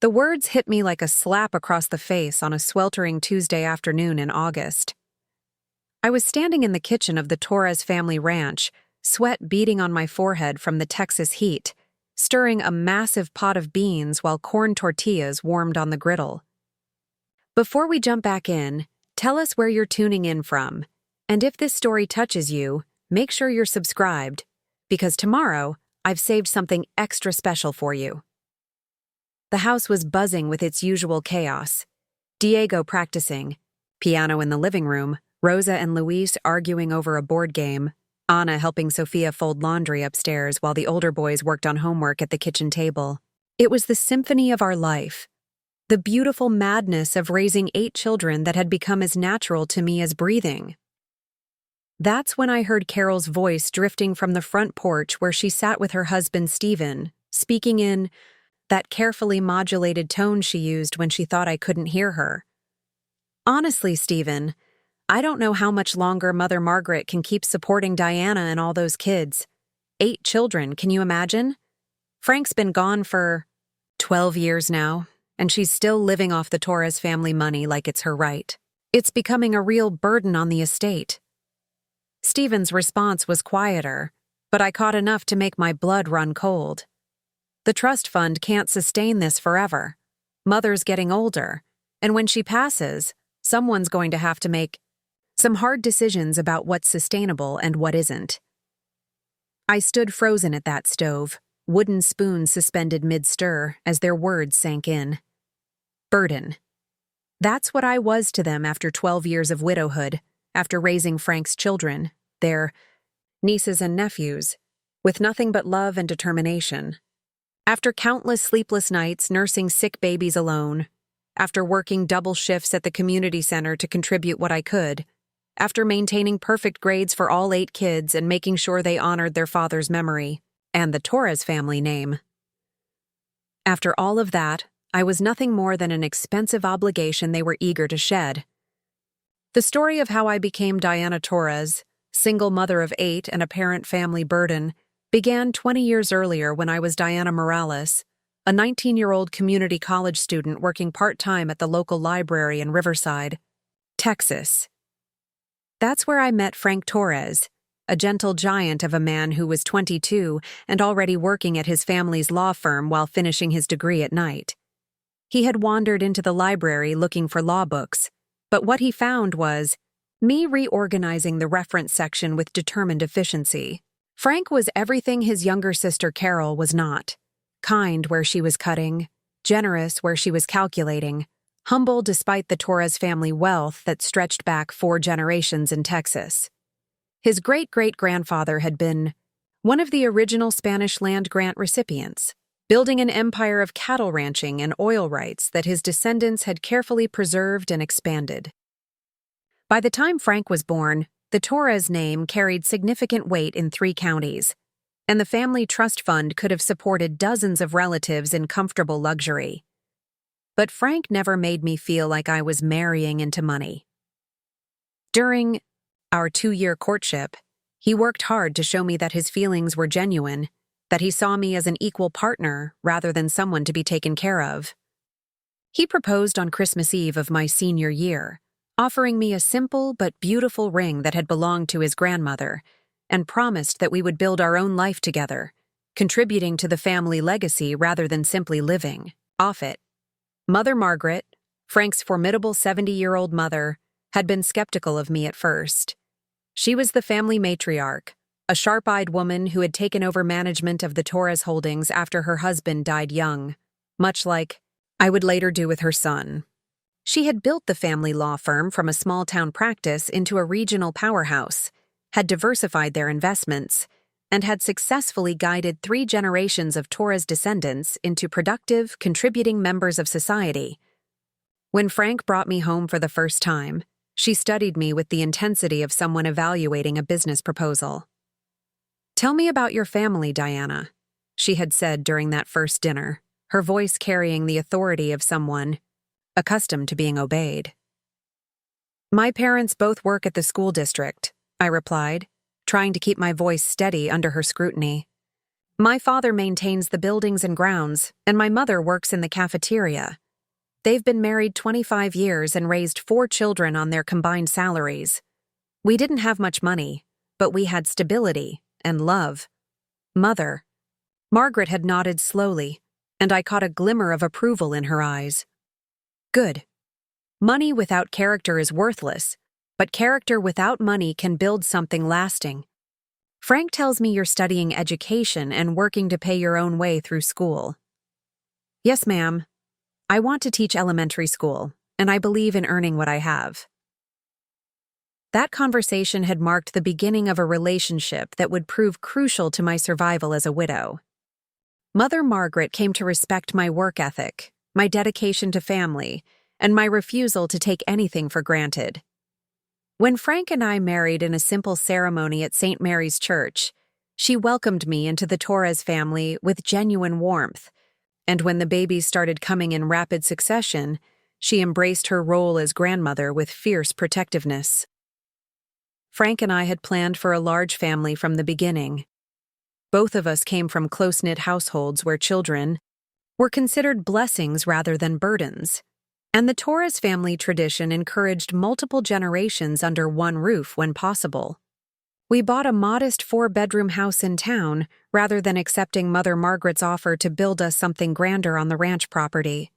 The words hit me like a slap across the face on a sweltering Tuesday afternoon in August. I was standing in the kitchen of the Torres family ranch, sweat beading on my forehead from the Texas heat, stirring a massive pot of beans while corn tortillas warmed on the griddle. Before we jump back in, tell us where you're tuning in from, and if this story touches you, make sure you're subscribed, because tomorrow I've saved something extra special for you. The house was buzzing with its usual chaos. Diego practicing, piano in the living room, Rosa and Luis arguing over a board game, Anna helping Sofia fold laundry upstairs while the older boys worked on homework at the kitchen table. It was the symphony of our life, the beautiful madness of raising 8 children that had become as natural to me as breathing. That's when I heard Carol's voice drifting from the front porch where she sat with her husband Stephen, speaking in that carefully modulated tone she used when she thought I couldn't hear her. Honestly, Stephen, I don't know how much longer Mother Margaret can keep supporting Diana and all those kids. 8 children, can you imagine? Frank's been gone for 12 years now, and she's still living off the Torres family money like it's her right. It's becoming a real burden on the estate. Stephen's response was quieter, but I caught enough to make my blood run cold. The trust fund can't sustain this forever. Mother's getting older, and when she passes, someone's going to have to make some hard decisions about what's sustainable and what isn't. I stood frozen at that stove, wooden spoons suspended mid-stir as their words sank in. Burden. That's what I was to them after 12 years of widowhood, after raising Frank's children, their nieces and nephews, with nothing but love and determination. After countless sleepless nights nursing sick babies alone, after working double shifts at the community center to contribute what I could, after maintaining perfect grades for all 8 kids and making sure they honored their father's memory and the Torres family name. After all of that, I was nothing more than an expensive obligation they were eager to shed. The story of how I became Diana Torres, single mother of 8 and apparent family burden, began 20 years earlier when I was Diana Morales, a 19-year-old community college student working part-time at the local library in Riverside, Texas. That's where I met Frank Torres, a gentle giant of a man who was 22 and already working at his family's law firm while finishing his degree at night. He had wandered into the library looking for law books, but what he found was me reorganizing the reference section with determined efficiency. Frank was everything his younger sister Carol was not. Kind where she was cutting, generous where she was calculating, humble despite the Torres family wealth that stretched back 4 generations in Texas. His great-great-grandfather had been one of the original Spanish land grant recipients, building an empire of cattle ranching and oil rights that his descendants had carefully preserved and expanded. By the time Frank was born, the Torres name carried significant weight in 3 counties, and the family trust fund could have supported dozens of relatives in comfortable luxury. But Frank never made me feel like I was marrying into money. During our 2-year courtship, he worked hard to show me that his feelings were genuine, that he saw me as an equal partner rather than someone to be taken care of. He proposed on Christmas Eve of my senior year, offering me a simple but beautiful ring that had belonged to his grandmother, and promised that we would build our own life together, contributing to the family legacy rather than simply living off it. Mother Margaret, Frank's formidable 70-year-old mother, had been skeptical of me at first. She was the family matriarch, a sharp-eyed woman who had taken over management of the Torres holdings after her husband died young, much like I would later do with her son. She had built the family law firm from a small-town practice into a regional powerhouse, had diversified their investments, and had successfully guided 3 generations of Torres descendants into productive, contributing members of society. When Frank brought me home for the first time, she studied me with the intensity of someone evaluating a business proposal. "Tell me about your family, Diana," she had said during that first dinner, her voice carrying the authority of someone accustomed to being obeyed. "My parents both work at the school district," I replied, trying to keep my voice steady under her scrutiny. My father maintains the buildings and grounds, and my mother works in the cafeteria. They've been married 25 years and raised 4 children on their combined salaries. We didn't have much money, but we had stability and love. Mother. Margaret had nodded slowly, and I caught a glimmer of approval in her eyes. Good. Money without character is worthless, but character without money can build something lasting. Frank tells me you're studying education and working to pay your own way through school. Yes, ma'am. I want to teach elementary school, and I believe in earning what I have. That conversation had marked the beginning of a relationship that would prove crucial to my survival as a widow. Mother Margaret came to respect my work ethic, my dedication to family, and my refusal to take anything for granted. When Frank and I married in a simple ceremony at St. Mary's Church, she welcomed me into the Torres family with genuine warmth, and when the babies started coming in rapid succession, she embraced her role as grandmother with fierce protectiveness. Frank and I had planned for a large family from the beginning. Both of us came from close-knit households where children were considered blessings rather than burdens, and the Torres family tradition encouraged multiple generations under one roof when possible. We bought a modest 4-bedroom house in town rather than accepting Mother Margaret's offer to build us something grander on the ranch property.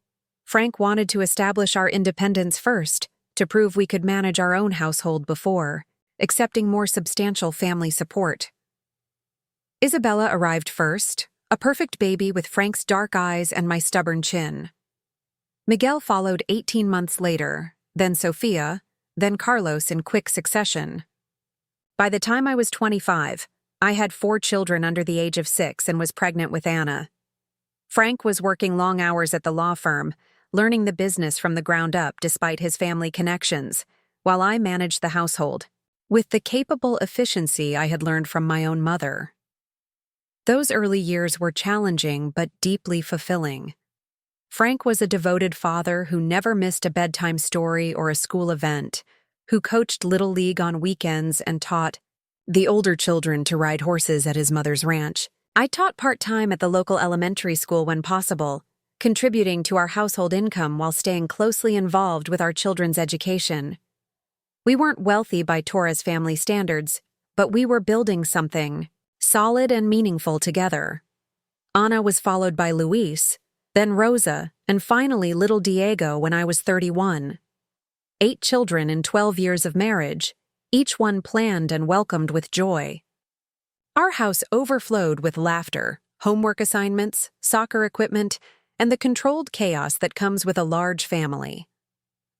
Frank wanted to establish our independence first, to prove we could manage our own household before accepting more substantial family support. Isabella arrived first, a perfect baby with Frank's dark eyes and my stubborn chin. Miguel followed 18 months later, then Sofia, then Carlos in quick succession. By the time I was 25, I had 4 children under the age of 6 and was pregnant with Anna. Frank was working long hours at the law firm, learning the business from the ground up despite his family connections, while I managed the household, with the capable efficiency I had learned from my own mother. Those early years were challenging but deeply fulfilling. Frank was a devoted father who never missed a bedtime story or a school event, who coached Little League on weekends and taught the older children to ride horses at his mother's ranch. I taught part-time at the local elementary school when possible, contributing to our household income while staying closely involved with our children's education. We weren't wealthy by Torres family standards, but we were building something solid and meaningful together. Anna was followed by Luis, then Rosa, and finally little Diego when I was 31. 8 children in 12 years of marriage, each one planned and welcomed with joy. Our house overflowed with laughter, homework assignments, soccer equipment, and the controlled chaos that comes with a large family.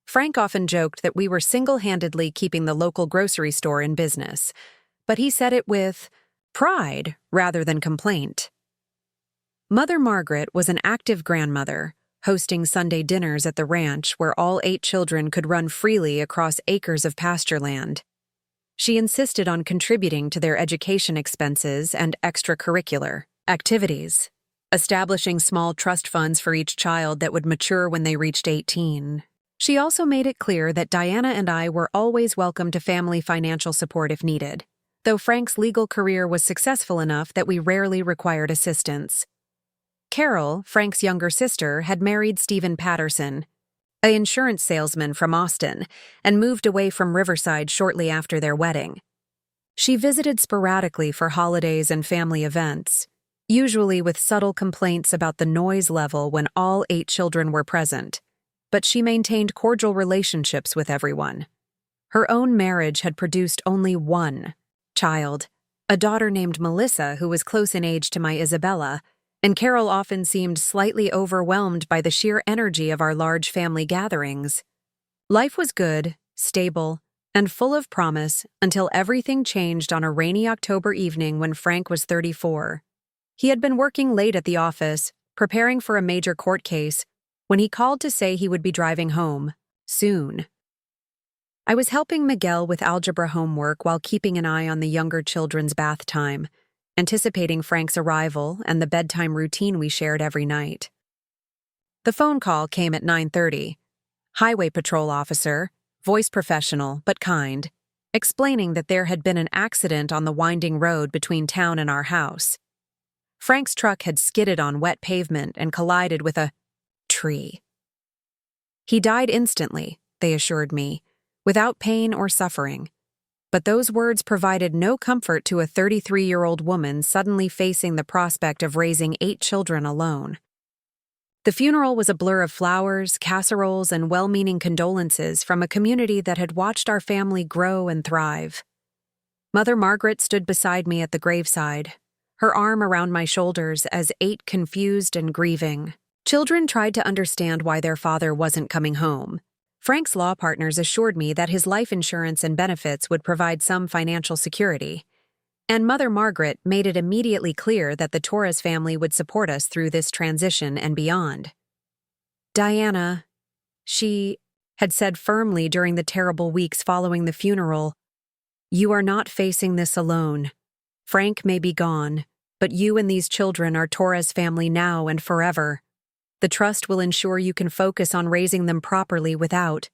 Frank often joked that we were single-handedly keeping the local grocery store in business, but he said it with pride rather than complaint. Mother Margaret was an active grandmother, hosting Sunday dinners at the ranch where all 8 children could run freely across acres of pasture land. She insisted on contributing to their education expenses and extracurricular activities, establishing small trust funds for each child that would mature when they reached 18. She also made it clear that Diana and I were always welcome to family financial support if needed, though Frank's legal career was successful enough that we rarely required assistance. Carol, Frank's younger sister, had married Stephen Patterson, an insurance salesman from Austin, and moved away from Riverside shortly after their wedding. She visited sporadically for holidays and family events, usually with subtle complaints about the noise level when all 8 children were present, but she maintained cordial relationships with everyone. Her own marriage had produced only one child, a daughter named Melissa who was close in age to my Isabella, and Carol often seemed slightly overwhelmed by the sheer energy of our large family gatherings. Life was good, stable, and full of promise until everything changed on a rainy October evening when Frank was 34. He had been working late at the office, preparing for a major court case, when he called to say he would be driving home soon. I was helping Miguel with algebra homework while keeping an eye on the younger children's bath time, anticipating Frank's arrival and the bedtime routine we shared every night. The phone call came at 9:30. Highway patrol officer, voice professional but kind, explaining that there had been an accident on the winding road between town and our house. Frank's truck had skidded on wet pavement and collided with a tree. He died instantly, they assured me, without pain or suffering. But those words provided no comfort to a 33-year-old woman suddenly facing the prospect of raising 8 children alone. The funeral was a blur of flowers, casseroles, and well-meaning condolences from a community that had watched our family grow and thrive. Mother Margaret stood beside me at the graveside, her arm around my shoulders as 8 confused and grieving. Children tried to understand why their father wasn't coming home. Frank's law partners assured me that his life insurance and benefits would provide some financial security. And Mother Margaret made it immediately clear that the Torres family would support us through this transition and beyond. Diana, she had said firmly during the terrible weeks following the funeral, you are not facing this alone. Frank may be gone, but you and these children are Torres family now and forever. The trust will ensure you can focus on raising them properly without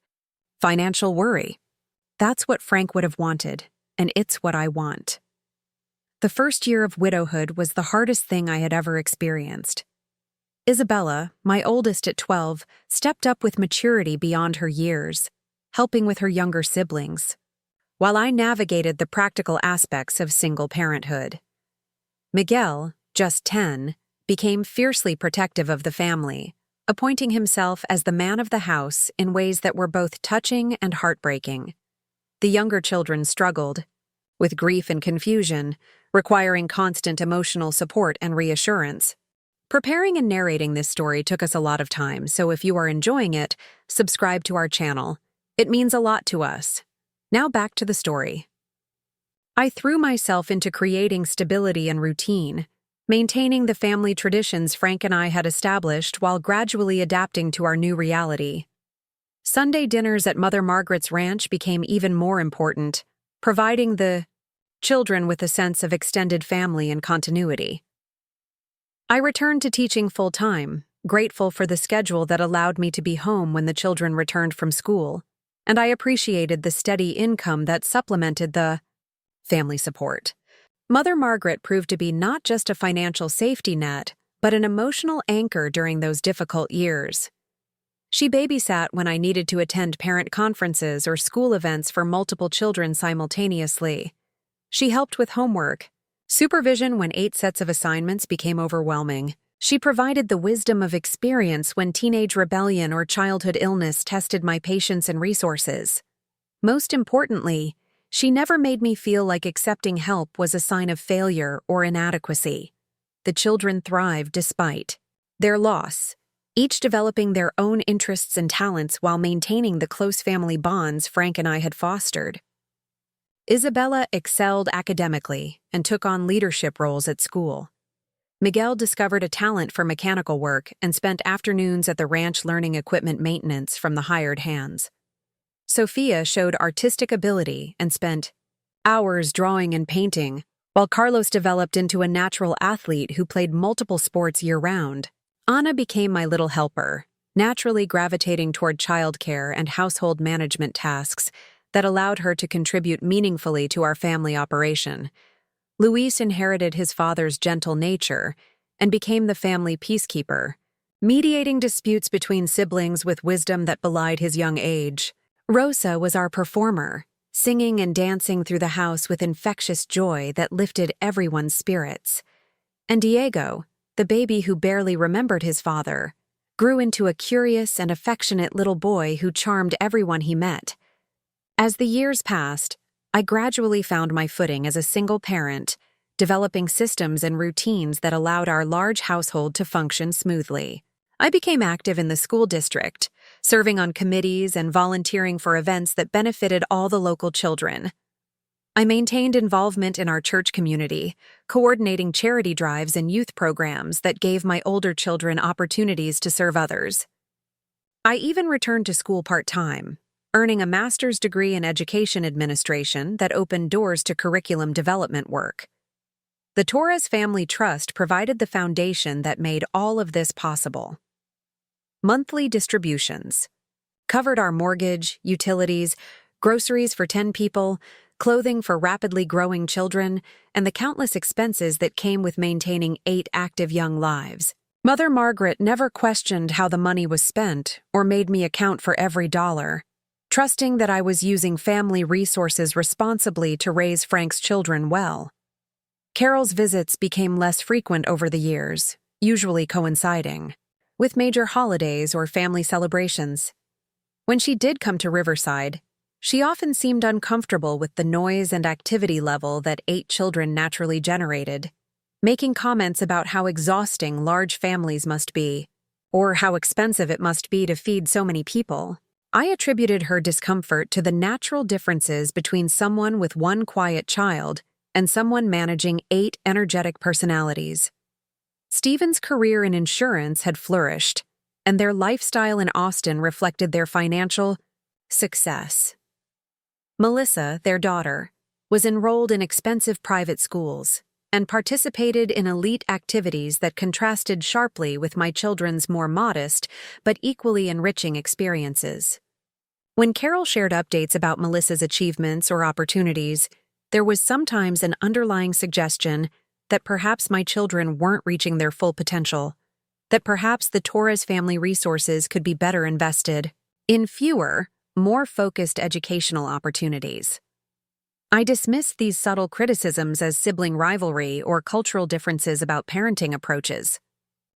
financial worry. That's what Frank would have wanted, and it's what I want. The first year of widowhood was the hardest thing I had ever experienced. Isabella, my oldest at 12, stepped up with maturity beyond her years, helping with her younger siblings, while I navigated the practical aspects of single parenthood. Miguel, just 10, became fiercely protective of the family, appointing himself as the man of the house in ways that were both touching and heartbreaking. The younger children struggled, with grief and confusion, requiring constant emotional support and reassurance. Preparing and narrating this story took us a lot of time, so if you are enjoying it, subscribe to our channel. It means a lot to us. Now back to the story. I threw myself into creating stability and routine, maintaining the family traditions Frank and I had established while gradually adapting to our new reality. Sunday dinners at Mother Margaret's ranch became even more important, providing the children with a sense of extended family and continuity. I returned to teaching full-time, grateful for the schedule that allowed me to be home when the children returned from school, and I appreciated the steady income that supplemented the family support. Mother Margaret proved to be not just a financial safety net, but an emotional anchor during those difficult years. She babysat when I needed to attend parent conferences or school events for multiple children simultaneously. She helped with homework, supervision when 8 sets of assignments became overwhelming. She provided the wisdom of experience when teenage rebellion or childhood illness tested my patience and resources. Most importantly, she never made me feel like accepting help was a sign of failure or inadequacy. The children thrived despite their loss, each developing their own interests and talents while maintaining the close family bonds Frank and I had fostered. Isabella excelled academically and took on leadership roles at school. Miguel discovered a talent for mechanical work and spent afternoons at the ranch learning equipment maintenance from the hired hands. Sofia showed artistic ability and spent hours drawing and painting, while Carlos developed into a natural athlete who played multiple sports year-round. Anna became my little helper, naturally gravitating toward childcare and household management tasks that allowed her to contribute meaningfully to our family operation. Luis inherited his father's gentle nature and became the family peacekeeper, mediating disputes between siblings with wisdom that belied his young age. Rosa was our performer, singing and dancing through the house with infectious joy that lifted everyone's spirits. And Diego, the baby who barely remembered his father, grew into a curious and affectionate little boy who charmed everyone he met. As the years passed, I gradually found my footing as a single parent, developing systems and routines that allowed our large household to function smoothly. I became active in the school district, serving on committees and volunteering for events that benefited all the local children. I maintained involvement in our church community, coordinating charity drives and youth programs that gave my older children opportunities to serve others. I even returned to school part-time, earning a master's degree in education administration that opened doors to curriculum development work. The Torres Family Trust provided the foundation that made all of this possible. Monthly distributions covered our mortgage, utilities, groceries for 10 people, clothing for rapidly growing children, and the countless expenses that came with maintaining 8 active young lives. Mother Margaret never questioned how the money was spent or made me account for every dollar, trusting that I was using family resources responsibly to raise Frank's children well. Carol's visits became less frequent over the years, usually coinciding with major holidays or family celebrations. When she did come to Riverside, she often seemed uncomfortable with the noise and activity level that 8 children naturally generated, making comments about how exhausting large families must be, or how expensive it must be to feed so many people. I attributed her discomfort to the natural differences between someone with one quiet child and someone managing 8 energetic personalities. Stephen's career in insurance had flourished, and their lifestyle in Austin reflected their financial success. Melissa, their daughter, was enrolled in expensive private schools and participated in elite activities that contrasted sharply with my children's more modest but equally enriching experiences. When Carol shared updates about Melissa's achievements or opportunities, there was sometimes an underlying suggestion that perhaps my children weren't reaching their full potential, that perhaps the Torres family resources could be better invested in fewer, more focused educational opportunities. I dismissed these subtle criticisms as sibling rivalry or cultural differences about parenting approaches.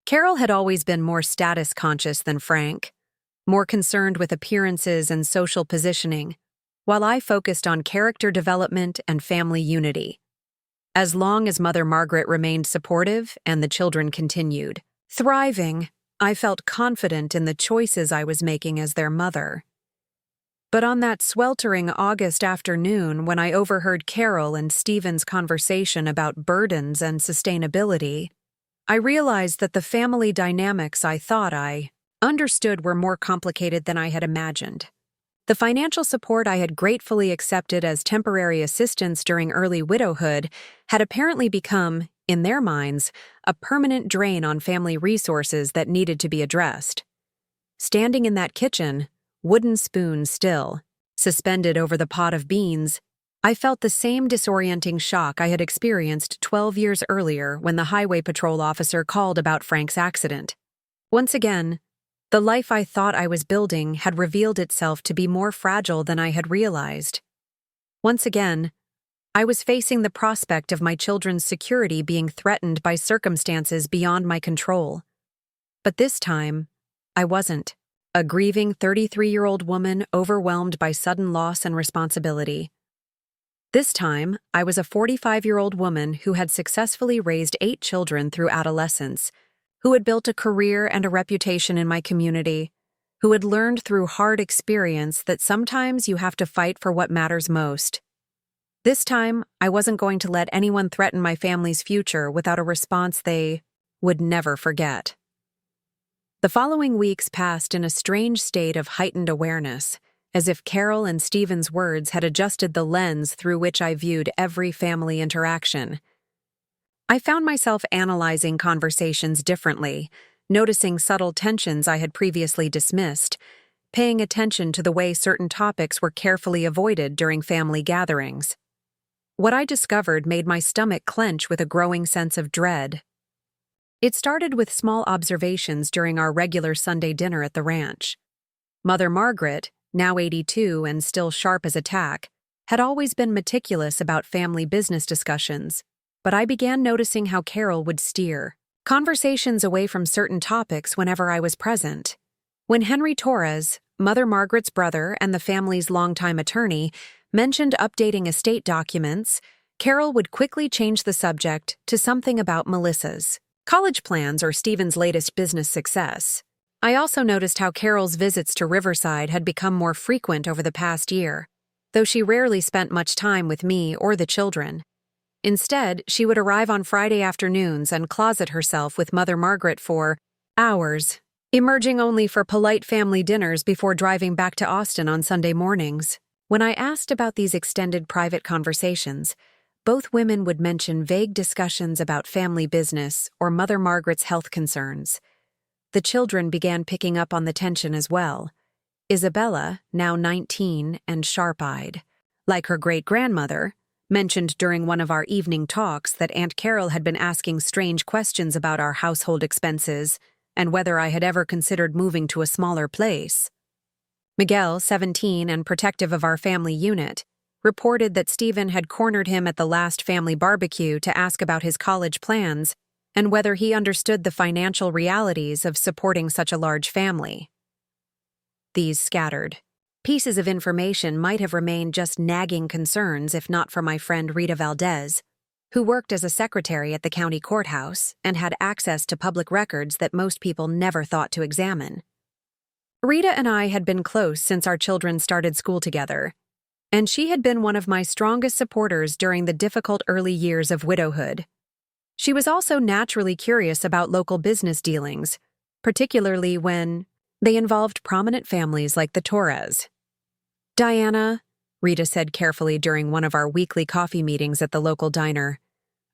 Carol had always been more status-conscious than Frank, more concerned with appearances and social positioning, while I focused on character development and family unity. As long as Mother Margaret remained supportive and the children continued thriving, I felt confident in the choices I was making as their mother. But on that sweltering August afternoon when I overheard Carol and Stephen's conversation about burdens and sustainability, I realized that the family dynamics I thought I understood were more complicated than I had imagined. The financial support I had gratefully accepted as temporary assistance during early widowhood had apparently become, in their minds, a permanent drain on family resources that needed to be addressed. Standing in that kitchen, wooden spoon still, suspended over the pot of beans, I felt the same disorienting shock I had experienced 12 years earlier when the highway patrol officer called about Frank's accident. Once again, the life I thought I was building had revealed itself to be more fragile than I had realized. Once again, I was facing the prospect of my children's security being threatened by circumstances beyond my control. But this time, I wasn't. A grieving 33-year-old woman overwhelmed by sudden loss and responsibility. This time, I was a 45-year-old woman who had successfully raised 8 children through adolescence, who had built a career and a reputation in my community, who had learned through hard experience that sometimes you have to fight for what matters most. This time, I wasn't going to let anyone threaten my family's future without a response they would never forget. The following weeks passed in a strange state of heightened awareness, as if Carol and Stephen's words had adjusted the lens through which I viewed every family interaction. I found myself analyzing conversations differently, noticing subtle tensions I had previously dismissed, paying attention to the way certain topics were carefully avoided during family gatherings. What I discovered made my stomach clench with a growing sense of dread. It started with small observations during our regular Sunday dinner at the ranch. Mother Margaret, now 82 and still sharp as a tack, had always been meticulous about family business discussions, but I began noticing how Carol would steer conversations away from certain topics whenever I was present. When Henry Torres, Mother Margaret's brother and the family's longtime attorney, mentioned updating estate documents, Carol would quickly change the subject to something about Melissa's college plans or Stephen's latest business success. I also noticed how Carol's visits to Riverside had become more frequent over the past year, though she rarely spent much time with me or the children. Instead, she would arrive on Friday afternoons and closet herself with Mother Margaret for hours, emerging only for polite family dinners before driving back to Austin on Sunday mornings. When I asked about these extended private conversations, both women would mention vague discussions about family business or Mother Margaret's health concerns. The children began picking up on the tension as well. Isabella, now 19 and sharp-eyed, like her great-grandmother, mentioned during one of our evening talks that Aunt Carol had been asking strange questions about our household expenses and whether I had ever considered moving to a smaller place. Miguel, 17 and protective of our family unit, reported that Stephen had cornered him at the last family barbecue to ask about his college plans and whether he understood the financial realities of supporting such a large family. These scattered pieces of information might have remained just nagging concerns if not for my friend Rita Valdez, who worked as a secretary at the county courthouse and had access to public records that most people never thought to examine. Rita and I had been close since our children started school together, and she had been one of my strongest supporters during the difficult early years of widowhood. She was also naturally curious about local business dealings, particularly when they involved prominent families like the Torres. "Diana," Rita said carefully during one of our weekly coffee meetings at the local diner,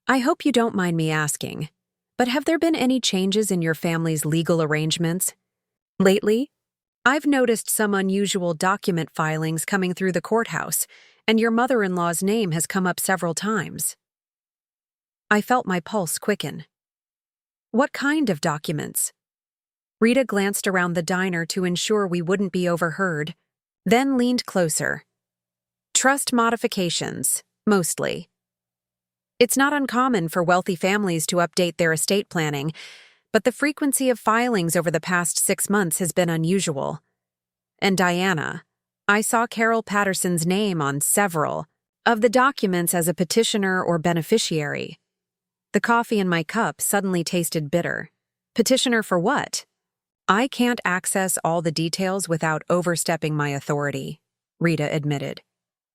"I hope you don't mind me asking, but have there been any changes in your family's legal arrangements? Lately, I've noticed some unusual document filings coming through the courthouse, and your mother-in-law's name has come up several times." I felt my pulse quicken. "What kind of documents?" Rita glanced around the diner to ensure we wouldn't be overheard, then leaned closer. "Trust modifications, mostly. It's not uncommon for wealthy families to update their estate planning, but the frequency of filings over the past 6 months has been unusual. And Diana, I saw Carol Patterson's name on several of the documents as a petitioner or beneficiary." The coffee in my cup suddenly tasted bitter. Petitioner for what? "I can't access all the details without overstepping my authority," Rita admitted.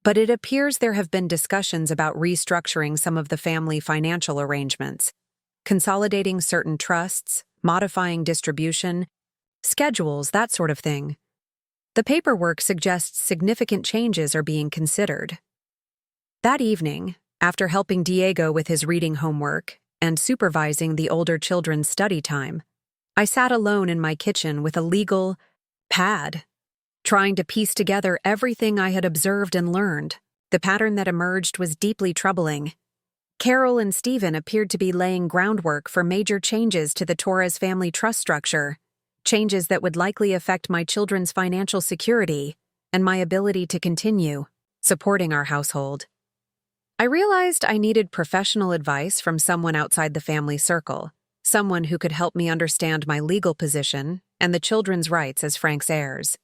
"But it appears there have been discussions about restructuring some of the family financial arrangements, consolidating certain trusts, modifying distribution, schedules, that sort of thing. The paperwork suggests significant changes are being considered." That evening, after helping Diego with his reading homework and supervising the older children's study time, I sat alone in my kitchen with a legal pad, trying to piece together everything I had observed and learned. The pattern that emerged was deeply troubling. Carol and Stephen appeared to be laying groundwork for major changes to the Torres family trust structure, changes that would likely affect my children's financial security and my ability to continue supporting our household. I realized I needed professional advice from someone outside the family circle, someone who could help me understand my legal position and the children's rights as Frank's heirs.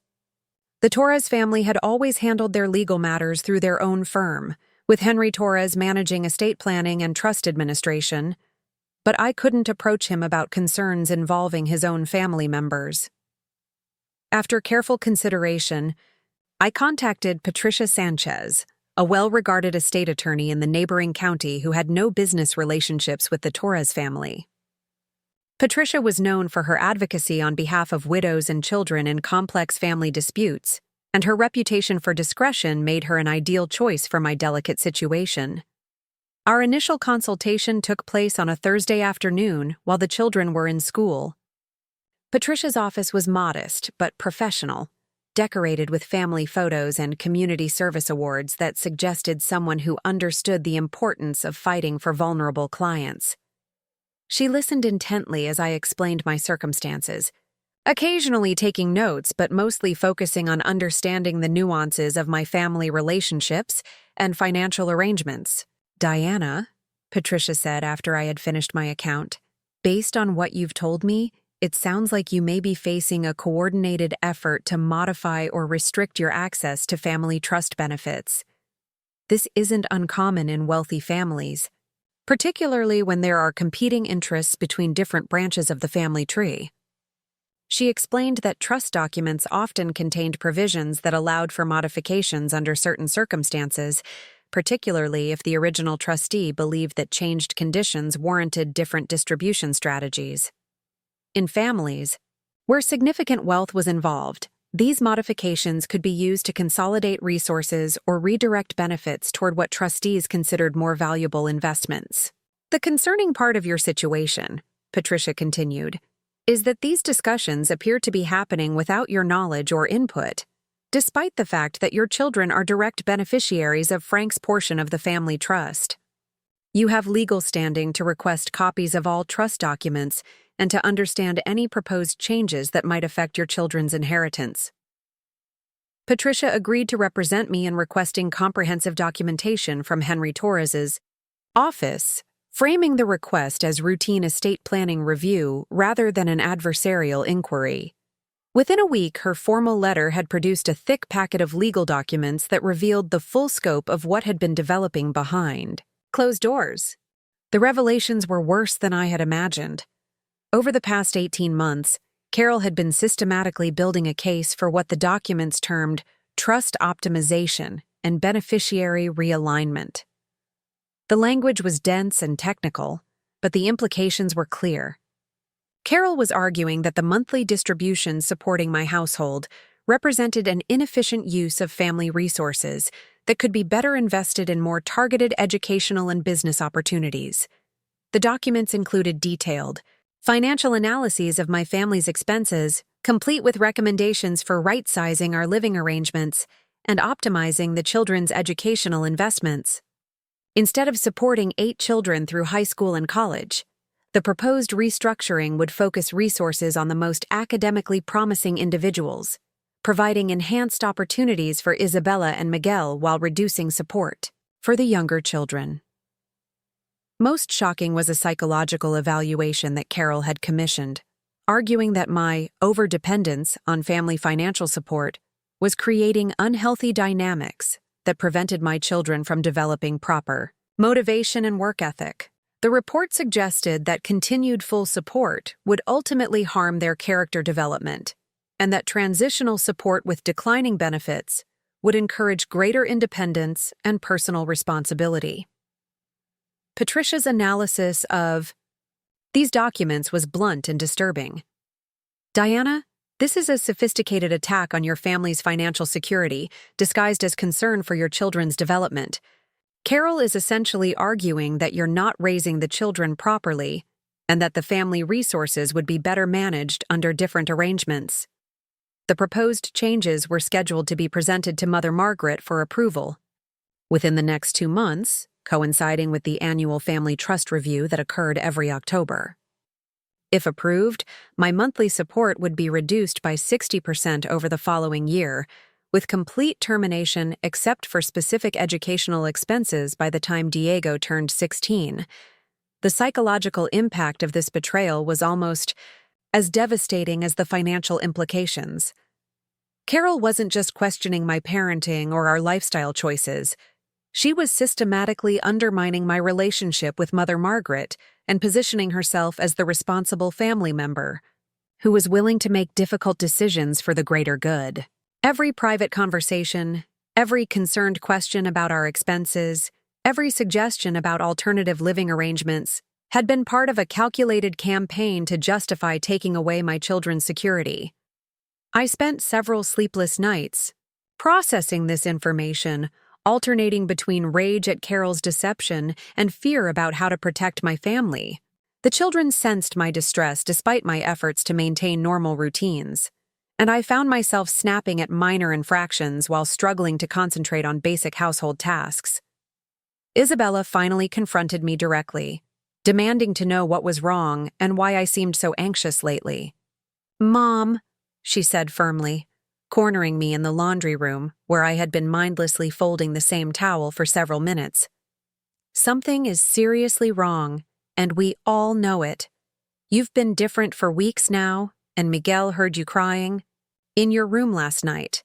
The Torres family had always handled their legal matters through their own firm, with Henry Torres managing estate planning and trust administration, but I couldn't approach him about concerns involving his own family members. After careful consideration, I contacted Patricia Sanchez, a well-regarded estate attorney in the neighboring county who had no business relationships with the Torres family. Patricia was known for her advocacy on behalf of widows and children in complex family disputes, and her reputation for discretion made her an ideal choice for my delicate situation. Our initial consultation took place on a Thursday afternoon while the children were in school. Patricia's office was modest but professional, decorated with family photos and community service awards that suggested someone who understood the importance of fighting for vulnerable clients. She listened intently as I explained my circumstances, occasionally taking notes but mostly focusing on understanding the nuances of my family relationships and financial arrangements. "Diana," Patricia said after I had finished my account, "based on what you've told me, it sounds like you may be facing a coordinated effort to modify or restrict your access to family trust benefits. This isn't uncommon in wealthy families, particularly when there are competing interests between different branches of the family tree." She explained that trust documents often contained provisions that allowed for modifications under certain circumstances, particularly if the original trustee believed that changed conditions warranted different distribution strategies. In families where significant wealth was involved, these modifications could be used to consolidate resources or redirect benefits toward what trustees considered more valuable investments. "The concerning part of your situation," Patricia continued, "is that these discussions appear to be happening without your knowledge or input. despite the fact that your children are direct beneficiaries of Frank's portion of the family trust. You have legal standing to request copies of all trust documents and to understand any proposed changes that might affect your children's inheritance. Patricia agreed to represent me in requesting comprehensive documentation from Henry Torres's office, framing the request as routine estate planning review rather than an adversarial inquiry. Within a week, her formal letter had produced a thick packet of legal documents that revealed the full scope of what had been developing behind closed doors. The revelations were worse than I had imagined. Over the past 18 months, Carol had been systematically building a case for what the documents termed trust optimization and beneficiary realignment. The language was dense and technical, but the implications were clear. Carol was arguing that the monthly distributions supporting my household represented an inefficient use of family resources that could be better invested in more targeted educational and business opportunities. The documents included detailed, financial analyses of my family's expenses, complete with recommendations for right-sizing our living arrangements and optimizing the children's educational investments. Instead of supporting 8 children through high school and college, the proposed restructuring would focus resources on the most academically promising individuals, providing enhanced opportunities for Isabella and Miguel while reducing support for the younger children. Most shocking was a psychological evaluation that Carol had commissioned, arguing that my overdependence on family financial support was creating unhealthy dynamics that prevented my children from developing proper motivation and work ethic. The report suggested that continued full support would ultimately harm their character development, and that transitional support with declining benefits would encourage greater independence and personal responsibility. Patricia's analysis of these documents was blunt and disturbing. Diana, this is a sophisticated attack on your family's financial security, disguised as concern for your children's development. Carol is essentially arguing that you're not raising the children properly and that the family resources would be better managed under different arrangements. The proposed changes were scheduled to be presented to Mother Margaret for approval. Within the next 2 months, coinciding with the annual family trust review that occurred every October. If approved, my monthly support would be reduced by 60% over the following year, with complete termination except for specific educational expenses by the time Diego turned 16. The psychological impact of this betrayal was almost as devastating as the financial implications. Carol wasn't just questioning my parenting or our lifestyle choices. She was systematically undermining my relationship with Mother Margaret and positioning herself as the responsible family member who was willing to make difficult decisions for the greater good. Every private conversation, every concerned question about our expenses, every suggestion about alternative living arrangements had been part of a calculated campaign to justify taking away my children's security. I spent several sleepless nights processing this information, alternating between rage at Carol's deception and fear about how to protect my family. The children sensed my distress despite my efforts to maintain normal routines, and I found myself snapping at minor infractions while struggling to concentrate on basic household tasks. Isabella finally confronted me directly, demanding to know what was wrong and why I seemed so anxious lately. "Mom," she said firmly, cornering me in the laundry room where I had been mindlessly folding the same towel for several minutes. "Something is seriously wrong, and we all know it. You've been different for weeks now, and Miguel heard you crying in your room last night.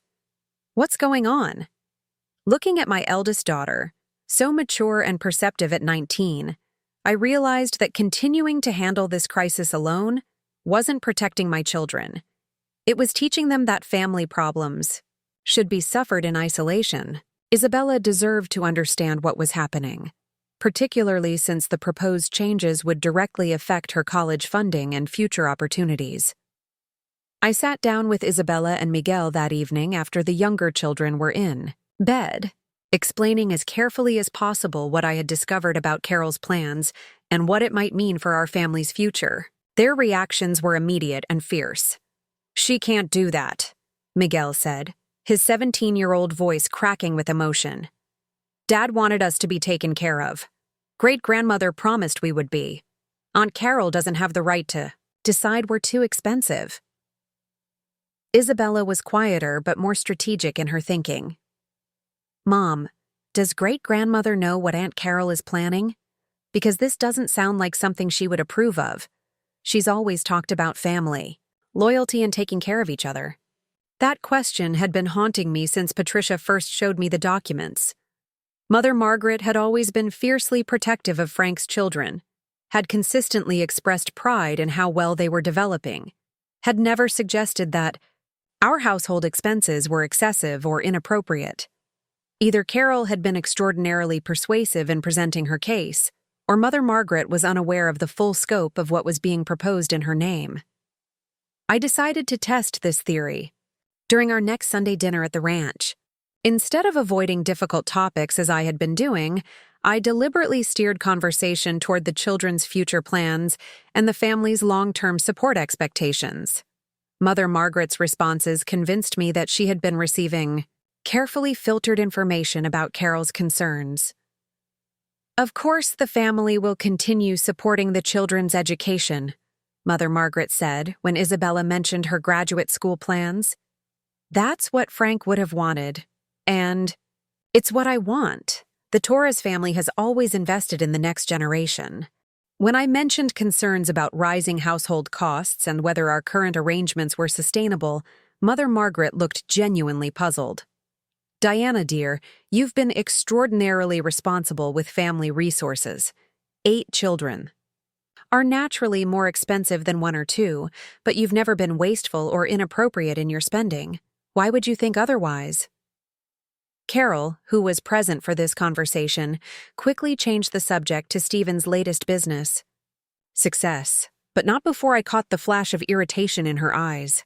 What's going on?" Looking at my eldest daughter, so mature and perceptive at 19, I realized that continuing to handle this crisis alone wasn't protecting my children. It was teaching them that family problems should be suffered in isolation. Isabella deserved to understand what was happening, particularly since the proposed changes would directly affect her college funding and future opportunities. I sat down with Isabella and Miguel that evening after the younger children were in bed, explaining as carefully as possible what I had discovered about Carol's plans and what it might mean for our family's future. Their reactions were immediate and fierce. "She can't do that," Miguel said. his 17-year-old voice cracking with emotion. "Dad wanted us to be taken care of. Great-grandmother promised we would be. Aunt Carol doesn't have the right to decide we're too expensive." Isabella was quieter but more strategic in her thinking. "Mom, does great-grandmother know what Aunt Carol is planning? Because this doesn't sound like something she would approve of. She's always talked about family, loyalty, and taking care of each other." That question had been haunting me since Patricia first showed me the documents. Mother Margaret had always been fiercely protective of Frank's children, had consistently expressed pride in how well they were developing, had never suggested that our household expenses were excessive or inappropriate. Either Carol had been extraordinarily persuasive in presenting her case, or Mother Margaret was unaware of the full scope of what was being proposed in her name. I decided to test this theory during our next Sunday dinner at the ranch. Instead of avoiding difficult topics as I had been doing, I deliberately steered conversation toward the children's future plans and the family's long-term support expectations. Mother Margaret's responses convinced me that she had been receiving carefully filtered information about Carol's concerns. "Of course, the family will continue supporting the children's education," Mother Margaret said when Isabella mentioned her graduate school plans. "That's what Frank would have wanted. And it's what I want. The Torres family has always invested in the next generation." When I mentioned concerns about rising household costs and whether our current arrangements were sustainable, Mother Margaret looked genuinely puzzled. "Diana, dear, you've been extraordinarily responsible with family resources. 8 children are naturally more expensive than 1 or 2, but you've never been wasteful or inappropriate in your spending. Why would you think otherwise?" Carol, who was present for this conversation, quickly changed the subject to Stephen's latest business. Success, but not before I caught the flash of irritation in her eyes.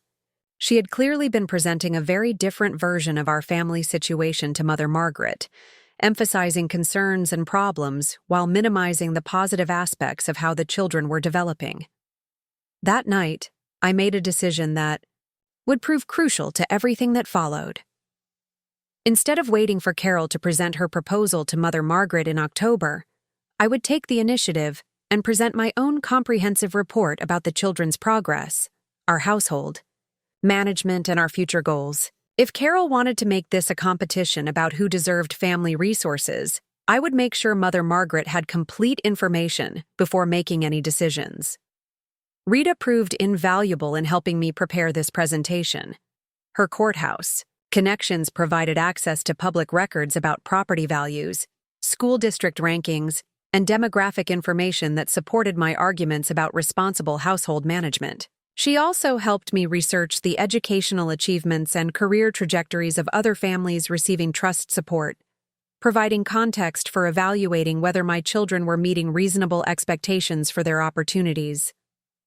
She had clearly been presenting a very different version of our family situation to Mother Margaret, emphasizing concerns and problems while minimizing the positive aspects of how the children were developing. That night, I made a decision that would prove crucial to everything that followed. Instead of waiting for Carol to present her proposal to Mother Margaret in October, I would take the initiative and present my own comprehensive report about the children's progress, our household, management, and our future goals. If Carol wanted to make this a competition about who deserved family resources, I would make sure Mother Margaret had complete information before making any decisions. Rita proved invaluable in helping me prepare this presentation. Her courthouse connections provided access to public records about property values, school district rankings, and demographic information that supported my arguments about responsible household management. She also helped me research the educational achievements and career trajectories of other families receiving trust support, providing context for evaluating whether my children were meeting reasonable expectations for their opportunities.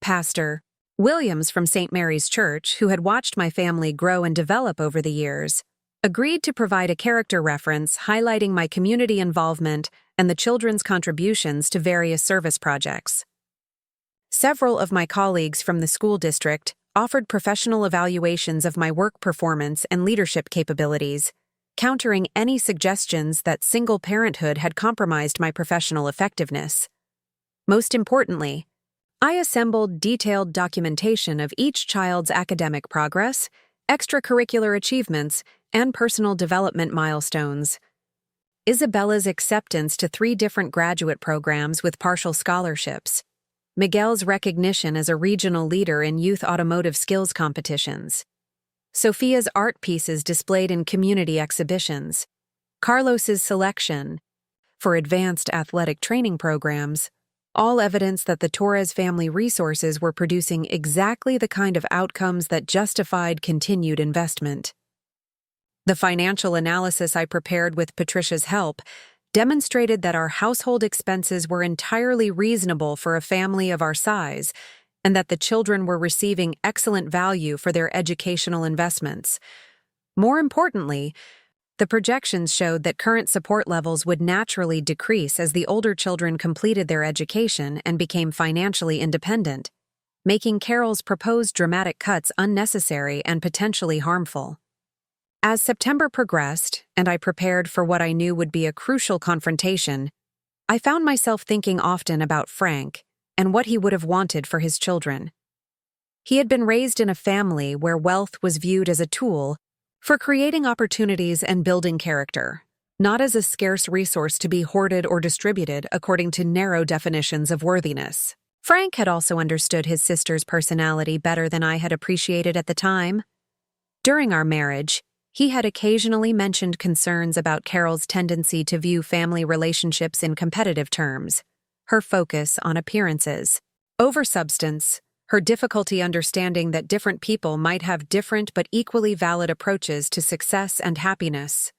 Pastor Williams from St. Mary's Church, who had watched my family grow and develop over the years, agreed to provide a character reference highlighting my community involvement and the children's contributions to various service projects. Several of my colleagues from the school district offered professional evaluations of my work performance and leadership capabilities, countering any suggestions that single parenthood had compromised my professional effectiveness. Most importantly, I assembled detailed documentation of each child's academic progress, extracurricular achievements, and personal development milestones. Isabella's acceptance to 3 different graduate programs with partial scholarships, Miguel's recognition as a regional leader in youth automotive skills competitions, Sofia's art pieces displayed in community exhibitions, Carlos's selection for advanced athletic training programs, all evidence that the Torres family resources were producing exactly the kind of outcomes that justified continued investment. The financial analysis I prepared with Patricia's help demonstrated that our household expenses were entirely reasonable for a family of our size, and that the children were receiving excellent value for their educational investments. More importantly, the projections showed that current support levels would naturally decrease as the older children completed their education and became financially independent, making Carol's proposed dramatic cuts unnecessary and potentially harmful. As September progressed, and I prepared for what I knew would be a crucial confrontation, I found myself thinking often about Frank and what he would have wanted for his children. He had been raised in a family where wealth was viewed as a tool for creating opportunities and building character, not as a scarce resource to be hoarded or distributed according to narrow definitions of worthiness. Frank had also understood his sister's personality better than I had appreciated at the time. During our marriage, he had occasionally mentioned concerns about Carol's tendency to view family relationships in competitive terms, her focus on appearances, over substance, her difficulty understanding that different people might have different but equally valid approaches to success and happiness.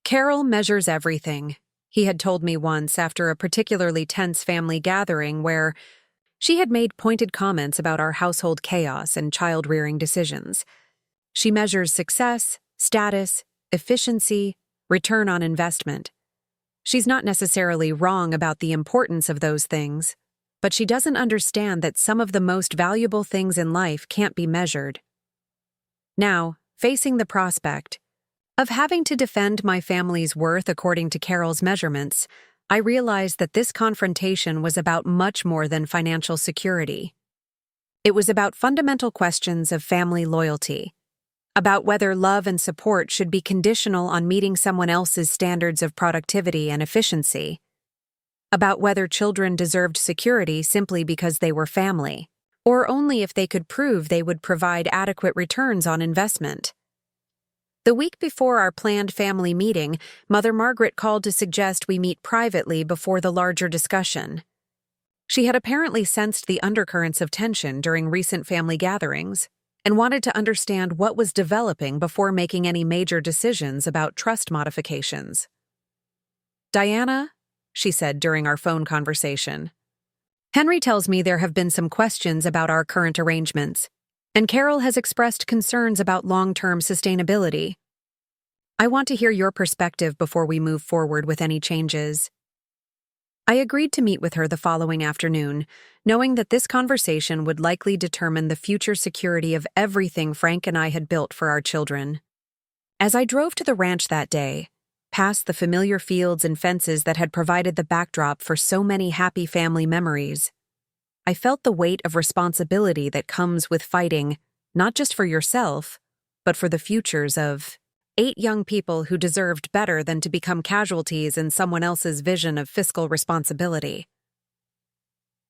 Carol measures everything, he had told me once after a particularly tense family gathering where she had made pointed comments about our household chaos and child-rearing decisions. She measures success, status, efficiency, return on investment. She's not necessarily wrong about the importance of those things, but she doesn't understand that some of the most valuable things in life can't be measured. Now, facing the prospect of having to defend my family's worth according to Carol's measurements, I realized that this confrontation was about much more than financial security. It was about fundamental questions of family loyalty, about whether love and support should be conditional on meeting someone else's standards of productivity and efficiency, about whether children deserved security simply because they were family, or only if they could prove they would provide adequate returns on investment. The week before our planned family meeting, Mother Margaret called to suggest we meet privately before the larger discussion. She had apparently sensed the undercurrents of tension during recent family gatherings and wanted to understand what was developing before making any major decisions about trust modifications. "Diana," she said during our phone conversation, "Henry tells me there have been some questions about our current arrangements, and Carol has expressed concerns about long-term sustainability. I want to hear your perspective before we move forward with any changes." I agreed to meet with her the following afternoon, knowing that this conversation would likely determine the future security of everything Frank and I had built for our children. As I drove to the ranch that day, past the familiar fields and fences that had provided the backdrop for so many happy family memories, I felt the weight of responsibility that comes with fighting, not just for yourself, but for the futures of 8 young people who deserved better than to become casualties in someone else's vision of fiscal responsibility.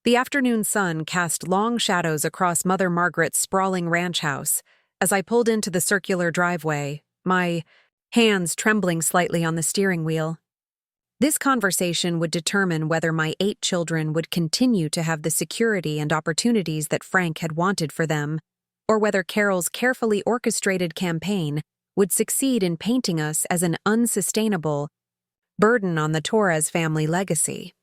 The afternoon sun cast long shadows across Mother Margaret's sprawling ranch house as I pulled into the circular driveway, my hands trembling slightly on the steering wheel. This conversation would determine whether my 8 children would continue to have the security and opportunities that Frank had wanted for them, or whether Carol's carefully orchestrated campaign would succeed in painting us as an unsustainable burden on the Torres family legacy.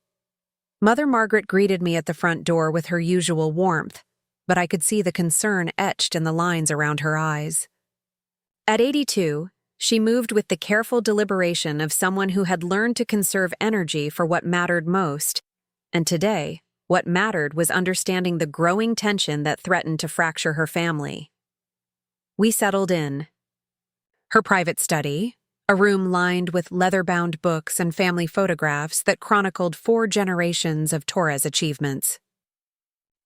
Mother Margaret greeted me at the front door with her usual warmth, but I could see the concern etched in the lines around her eyes. At 82, she moved with the careful deliberation of someone who had learned to conserve energy for what mattered most, and today, what mattered was understanding the growing tension that threatened to fracture her family. We settled in. Her private study, a room lined with leather-bound books and family photographs that chronicled 4 generations of Torres achievements.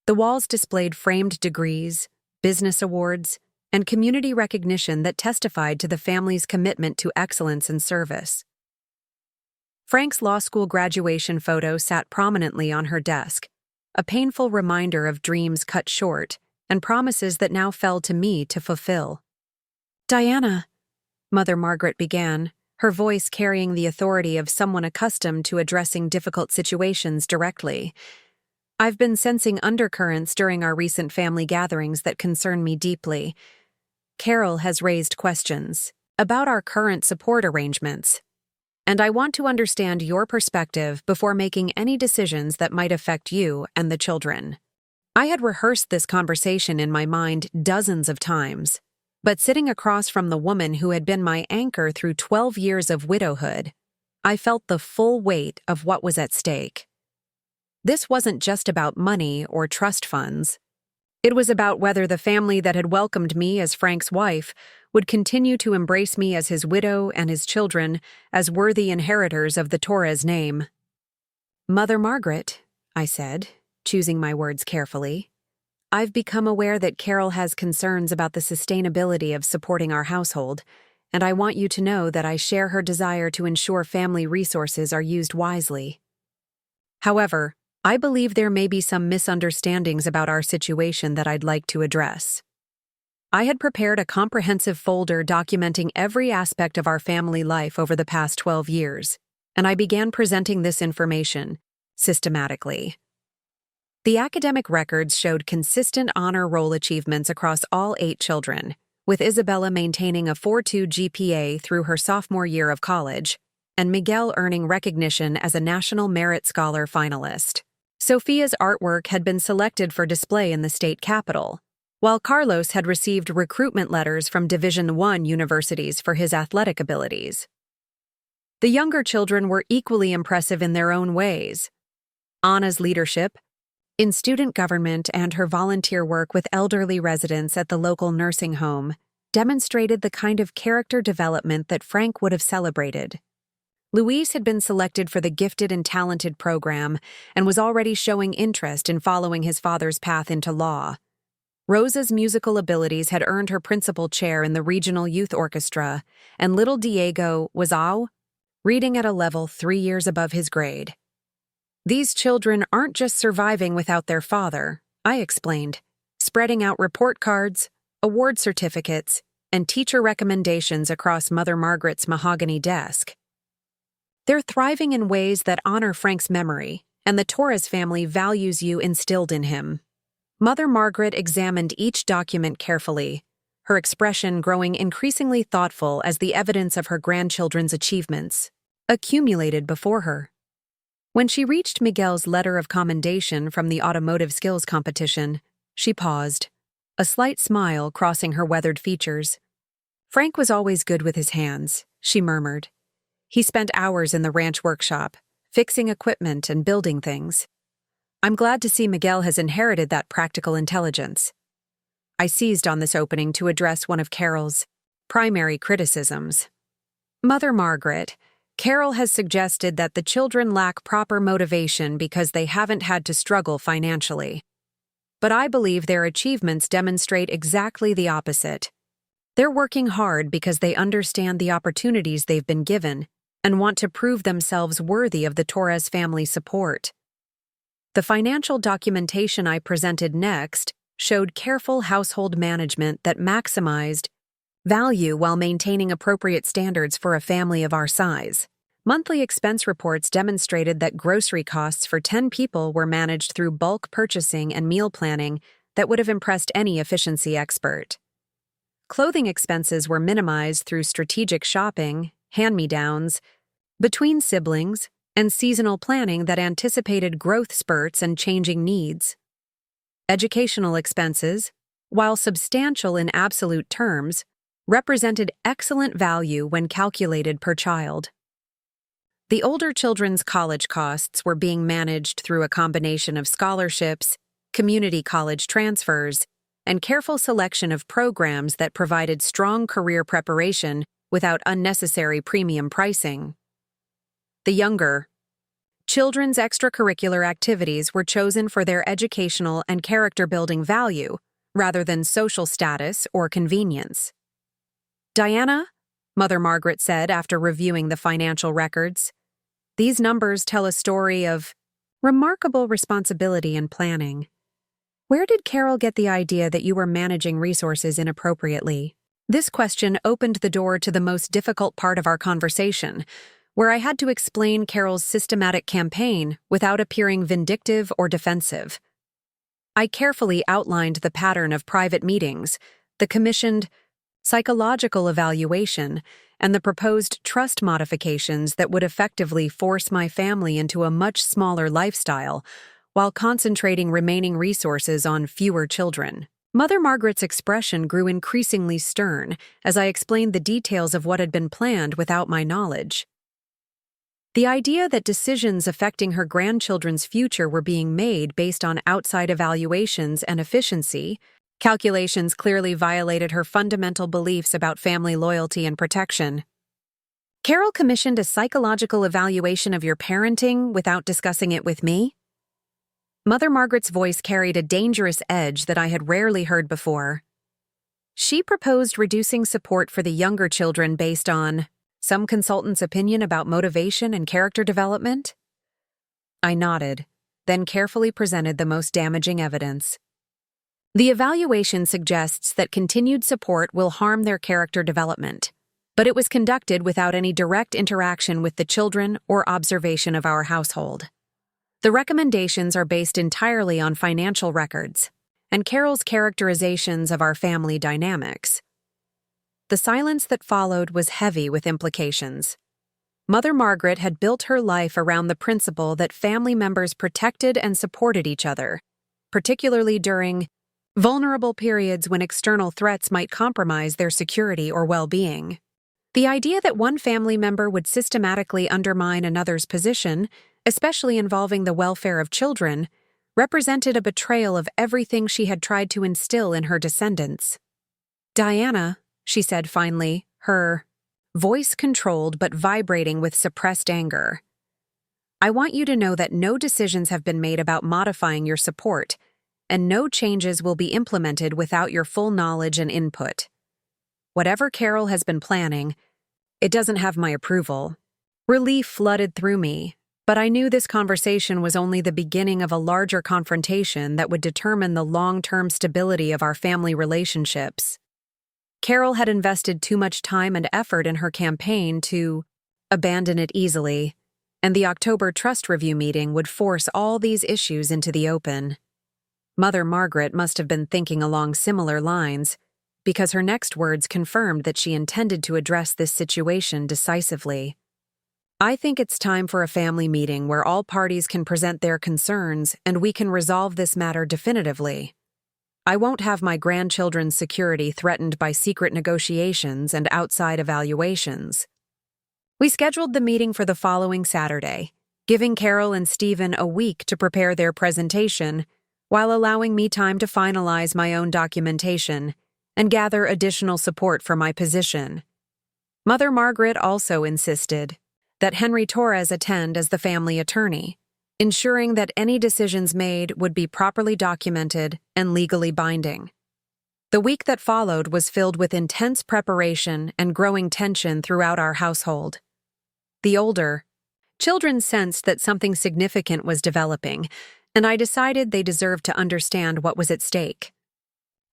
The walls displayed framed degrees, business awards, and community recognition that testified to the family's commitment to excellence and service. Frank's law school graduation photo sat prominently on her desk, a painful reminder of dreams cut short and promises that now fell to me to fulfill. "Diana," Mother Margaret began, her voice carrying the authority of someone accustomed to addressing difficult situations directly. "I've been sensing undercurrents during our recent family gatherings that concern me deeply. Carol has raised questions about our current support arrangements, and I want to understand your perspective before making any decisions that might affect you and the children." I had rehearsed this conversation in my mind dozens of times, but sitting across from the woman who had been my anchor through 12 years of widowhood, I felt the full weight of what was at stake. This wasn't just about money or trust funds. It was about whether the family that had welcomed me as Frank's wife would continue to embrace me as his widow and his children as worthy inheritors of the Torres name. "Mother Margaret," I said, choosing my words carefully, "I've become aware that Carol has concerns about the sustainability of supporting our household, and I want you to know that I share her desire to ensure family resources are used wisely. However, I believe there may be some misunderstandings about our situation that I'd like to address." I had prepared a comprehensive folder documenting every aspect of our family life over the past 12 years, and I began presenting this information systematically. The academic records showed consistent honor roll achievements across all 8 children, with Isabella maintaining a 4.2 GPA through her sophomore year of college, and Miguel earning recognition as a National Merit Scholar finalist. Sofia's artwork had been selected for display in the state capitol, while Carlos had received recruitment letters from Division I universities for his athletic abilities. The younger children were equally impressive in their own ways. Anna's leadership in student government and her volunteer work with elderly residents at the local nursing home demonstrated the kind of character development that Frank would have celebrated. Luis had been selected for the Gifted and Talented program and was already showing interest in following his father's path into law. Rosa's musical abilities had earned her principal chair in the regional youth orchestra, and little Diego was reading at a level 3 years above his grade. "These children aren't just surviving without their father," I explained, spreading out report cards, award certificates, and teacher recommendations across Mother Margaret's mahogany desk. "They're thriving in ways that honor Frank's memory, and the Torres family values you instilled in him." Mother Margaret examined each document carefully, her expression growing increasingly thoughtful as the evidence of her grandchildren's achievements accumulated before her. When she reached Miguel's letter of commendation from the automotive skills competition, she paused, a slight smile crossing her weathered features. "Frank was always good with his hands," she murmured. "He spent hours in the ranch workshop, fixing equipment and building things. I'm glad to see Miguel has inherited that practical intelligence." I seized on this opening to address one of Carol's primary criticisms. "Mother Margaret, Carol has suggested that the children lack proper motivation because they haven't had to struggle financially. But I believe their achievements demonstrate exactly the opposite. They're working hard because they understand the opportunities they've been given and want to prove themselves worthy of the Torres family support." The financial documentation I presented next showed careful household management that maximized value while maintaining appropriate standards for a family of our size. Monthly expense reports demonstrated that grocery costs for 10 people were managed through bulk purchasing and meal planning that would have impressed any efficiency expert. Clothing expenses were minimized through strategic shopping, hand-me-downs, between siblings, and seasonal planning that anticipated growth spurts and changing needs. Educational expenses, while substantial in absolute terms, represented excellent value when calculated per child. The older children's college costs were being managed through a combination of scholarships, community college transfers, and careful selection of programs that provided strong career preparation without unnecessary premium pricing. The younger children's extracurricular activities were chosen for their educational and character-building value, rather than social status or convenience. "Diana," Mother Margaret said after reviewing the financial records, "these numbers tell a story of remarkable responsibility and planning. Where did Carol get the idea that you were managing resources inappropriately?" This question opened the door to the most difficult part of our conversation, where I had to explain Carol's systematic campaign without appearing vindictive or defensive. I carefully outlined the pattern of private meetings, the commissioned psychological evaluation, and the proposed trust modifications that would effectively force my family into a much smaller lifestyle, while concentrating remaining resources on fewer children. Mother Margaret's expression grew increasingly stern as I explained the details of what had been planned without my knowledge. The idea that decisions affecting her grandchildren's future were being made based on outside evaluations and efficiency Calculations clearly violated her fundamental beliefs about family loyalty and protection. Carol commissioned a psychological evaluation of your parenting without discussing it with me? Mother Margaret's voice carried a dangerous edge that I had rarely heard before. She proposed reducing support for the younger children based on some consultant's opinion about motivation and character development? I nodded, then carefully presented the most damaging evidence. The evaluation suggests that continued support will harm their character development, but it was conducted without any direct interaction with the children or observation of our household. The recommendations are based entirely on financial records and Carol's characterizations of our family dynamics. The silence that followed was heavy with implications. Mother Margaret had built her life around the principle that family members protected and supported each other, particularly during vulnerable periods when external threats might compromise their security or well-being. The idea that one family member would systematically undermine another's position, especially involving the welfare of children, represented a betrayal of everything she had tried to instill in her descendants. "Diana," she said finally, her voice controlled but vibrating with suppressed anger, "I want you to know that no decisions have been made about modifying your support, and no changes will be implemented without your full knowledge and input. Whatever Carol has been planning, it doesn't have my approval." Relief flooded through me, but I knew this conversation was only the beginning of a larger confrontation that would determine the long-term stability of our family relationships. Carol had invested too much time and effort in her campaign to abandon it easily, and the October trust review meeting would force all these issues into the open. Mother Margaret must have been thinking along similar lines, because her next words confirmed that she intended to address this situation decisively. "I think it's time for a family meeting where all parties can present their concerns and we can resolve this matter definitively. I won't have my grandchildren's security threatened by secret negotiations and outside evaluations." We scheduled the meeting for the following Saturday, giving Carol and Stephen a week to prepare their presentation, while allowing me time to finalize my own documentation and gather additional support for my position. Mother Margaret also insisted that Henry Torres attend as the family attorney, ensuring that any decisions made would be properly documented and legally binding. The week that followed was filled with intense preparation and growing tension throughout our household. The older children sensed that something significant was developing, and I decided they deserved to understand what was at stake.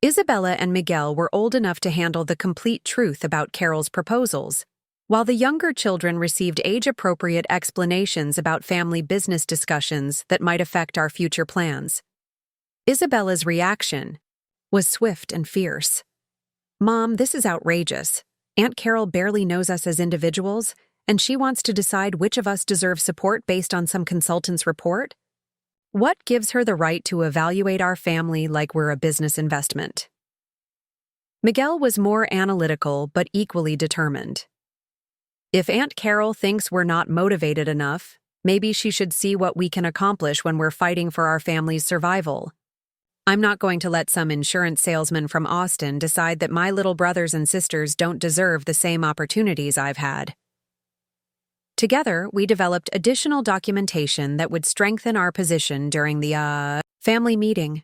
Isabella and Miguel were old enough to handle the complete truth about Carol's proposals, while the younger children received age-appropriate explanations about family business discussions that might affect our future plans. Isabella's reaction was swift and fierce. "Mom, this is outrageous. Aunt Carol barely knows us as individuals, and she wants to decide which of us deserve support based on some consultant's report? What gives her the right to evaluate our family like we're a business investment?" Miguel was more analytical but equally determined. "If Aunt Carol thinks we're not motivated enough, maybe she should see what we can accomplish when we're fighting for our family's survival. I'm not going to let some insurance salesman from Austin decide that my little brothers and sisters don't deserve the same opportunities I've had." Together, we developed additional documentation that would strengthen our position during the family meeting.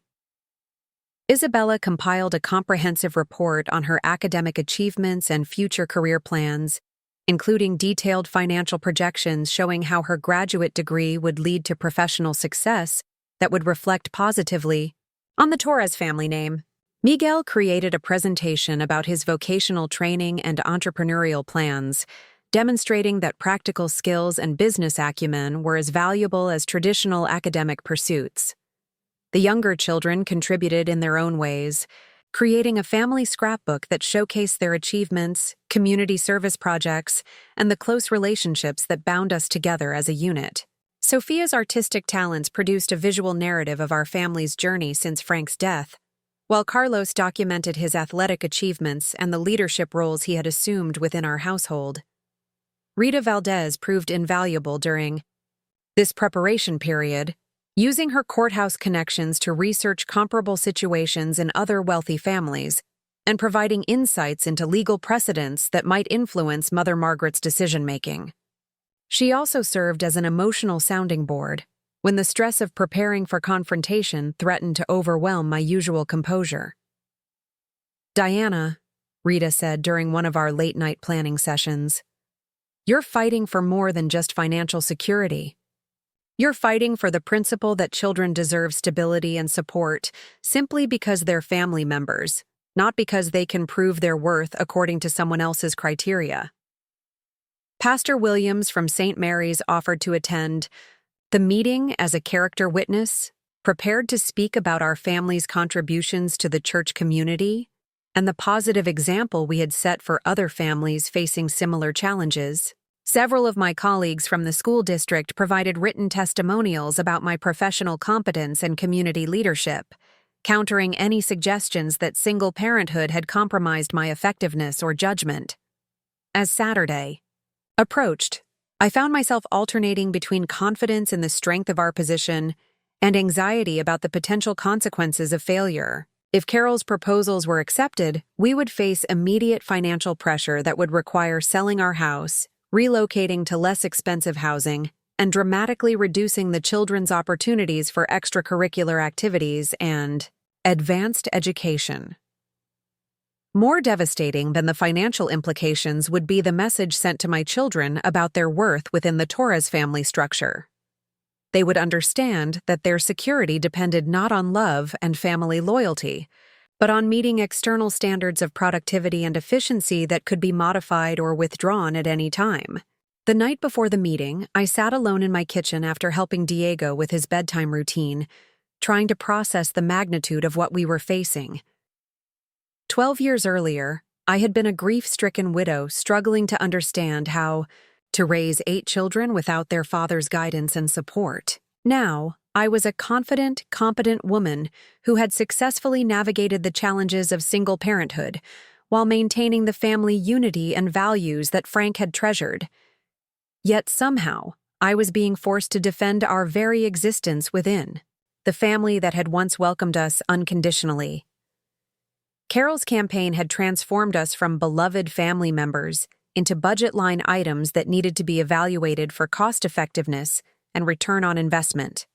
Isabella compiled a comprehensive report on her academic achievements and future career plans, including detailed financial projections showing how her graduate degree would lead to professional success that would reflect positively on the Torres family name. Miguel created a presentation about his vocational training and entrepreneurial plans, demonstrating that practical skills and business acumen were as valuable as traditional academic pursuits. The younger children contributed in their own ways, creating a family scrapbook that showcased their achievements, community service projects, and the close relationships that bound us together as a unit. Sofia's artistic talents produced a visual narrative of our family's journey since Frank's death, while Carlos documented his athletic achievements and the leadership roles he had assumed within our household. Rita Valdez proved invaluable during this preparation period, using her courthouse connections to research comparable situations in other wealthy families, and providing insights into legal precedents that might influence Mother Margaret's decision-making. She also served as an emotional sounding board when the stress of preparing for confrontation threatened to overwhelm my usual composure. "Diana," Rita said during one of our late-night planning sessions, "you're fighting for more than just financial security. You're fighting for the principle that children deserve stability and support simply because they're family members, not because they can prove their worth according to someone else's criteria." Pastor Williams from St. Mary's offered to attend the meeting as a character witness, prepared to speak about our family's contributions to the church community and the positive example we had set for other families facing similar challenges. Several of my colleagues from the school district provided written testimonials about my professional competence and community leadership, countering any suggestions that single parenthood had compromised my effectiveness or judgment. As Saturday approached, I found myself alternating between confidence in the strength of our position and anxiety about the potential consequences of failure. If Carol's proposals were accepted, we would face immediate financial pressure that would require selling our house, relocating to less expensive housing, and dramatically reducing the children's opportunities for extracurricular activities and advanced education. More devastating than the financial implications would be the message sent to my children about their worth within the Torres family structure. They would understand that their security depended not on love and family loyalty, but on meeting external standards of productivity and efficiency that could be modified or withdrawn at any time. The night before the meeting, I sat alone in my kitchen after helping Diego with his bedtime routine, trying to process the magnitude of what we were facing. 12 years earlier, I had been a grief-stricken widow struggling to understand how to raise 8 children without their father's guidance and support. Now, I was a confident, competent woman who had successfully navigated the challenges of single parenthood while maintaining the family unity and values that Frank had treasured. Yet somehow, I was being forced to defend our very existence within the family that had once welcomed us unconditionally. Carol's campaign had transformed us from beloved family members into budget line items that needed to be evaluated for cost-effectiveness and return on investment.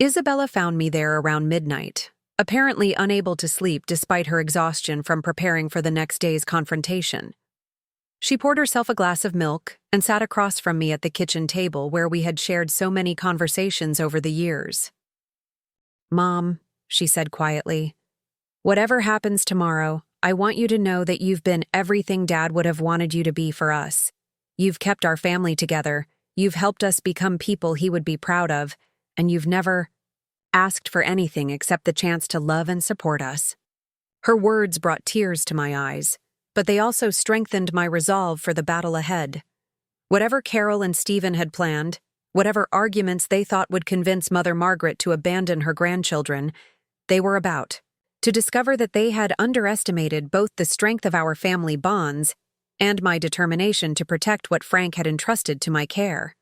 Isabella found me there around midnight, apparently unable to sleep despite her exhaustion from preparing for the next day's confrontation. She poured herself a glass of milk and sat across from me at the kitchen table where we had shared so many conversations over the years. "Mom," she said quietly, "whatever happens tomorrow, I want you to know that you've been everything Dad would have wanted you to be for us. You've kept our family together, you've helped us become people he would be proud of, and you've never asked for anything except the chance to love and support us." Her words brought tears to my eyes, but they also strengthened my resolve for the battle ahead. Whatever Carol and Stephen had planned, whatever arguments they thought would convince Mother Margaret to abandon her grandchildren, they were about to discover that they had underestimated both the strength of our family bonds and my determination to protect what Frank had entrusted to my care.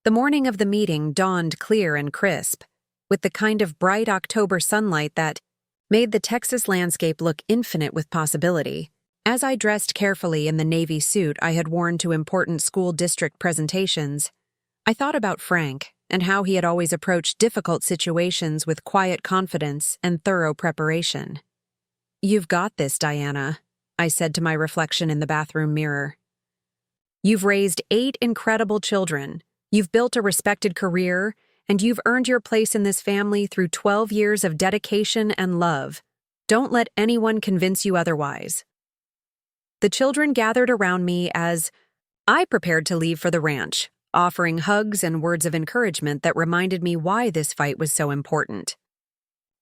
The morning of the meeting dawned clear and crisp, with the kind of bright October sunlight that made the Texas landscape look infinite with possibility. As I dressed carefully in the navy suit I had worn to important school district presentations, I thought about Frank and how he had always approached difficult situations with quiet confidence and thorough preparation. "You've got this, Diana," I said to my reflection in the bathroom mirror. "You've raised 8 incredible children, you've built a respected career, and you've earned your place in this family through 12 years of dedication and love. Don't let anyone convince you otherwise." The children gathered around me as I prepared to leave for the ranch, offering hugs and words of encouragement that reminded me why this fight was so important.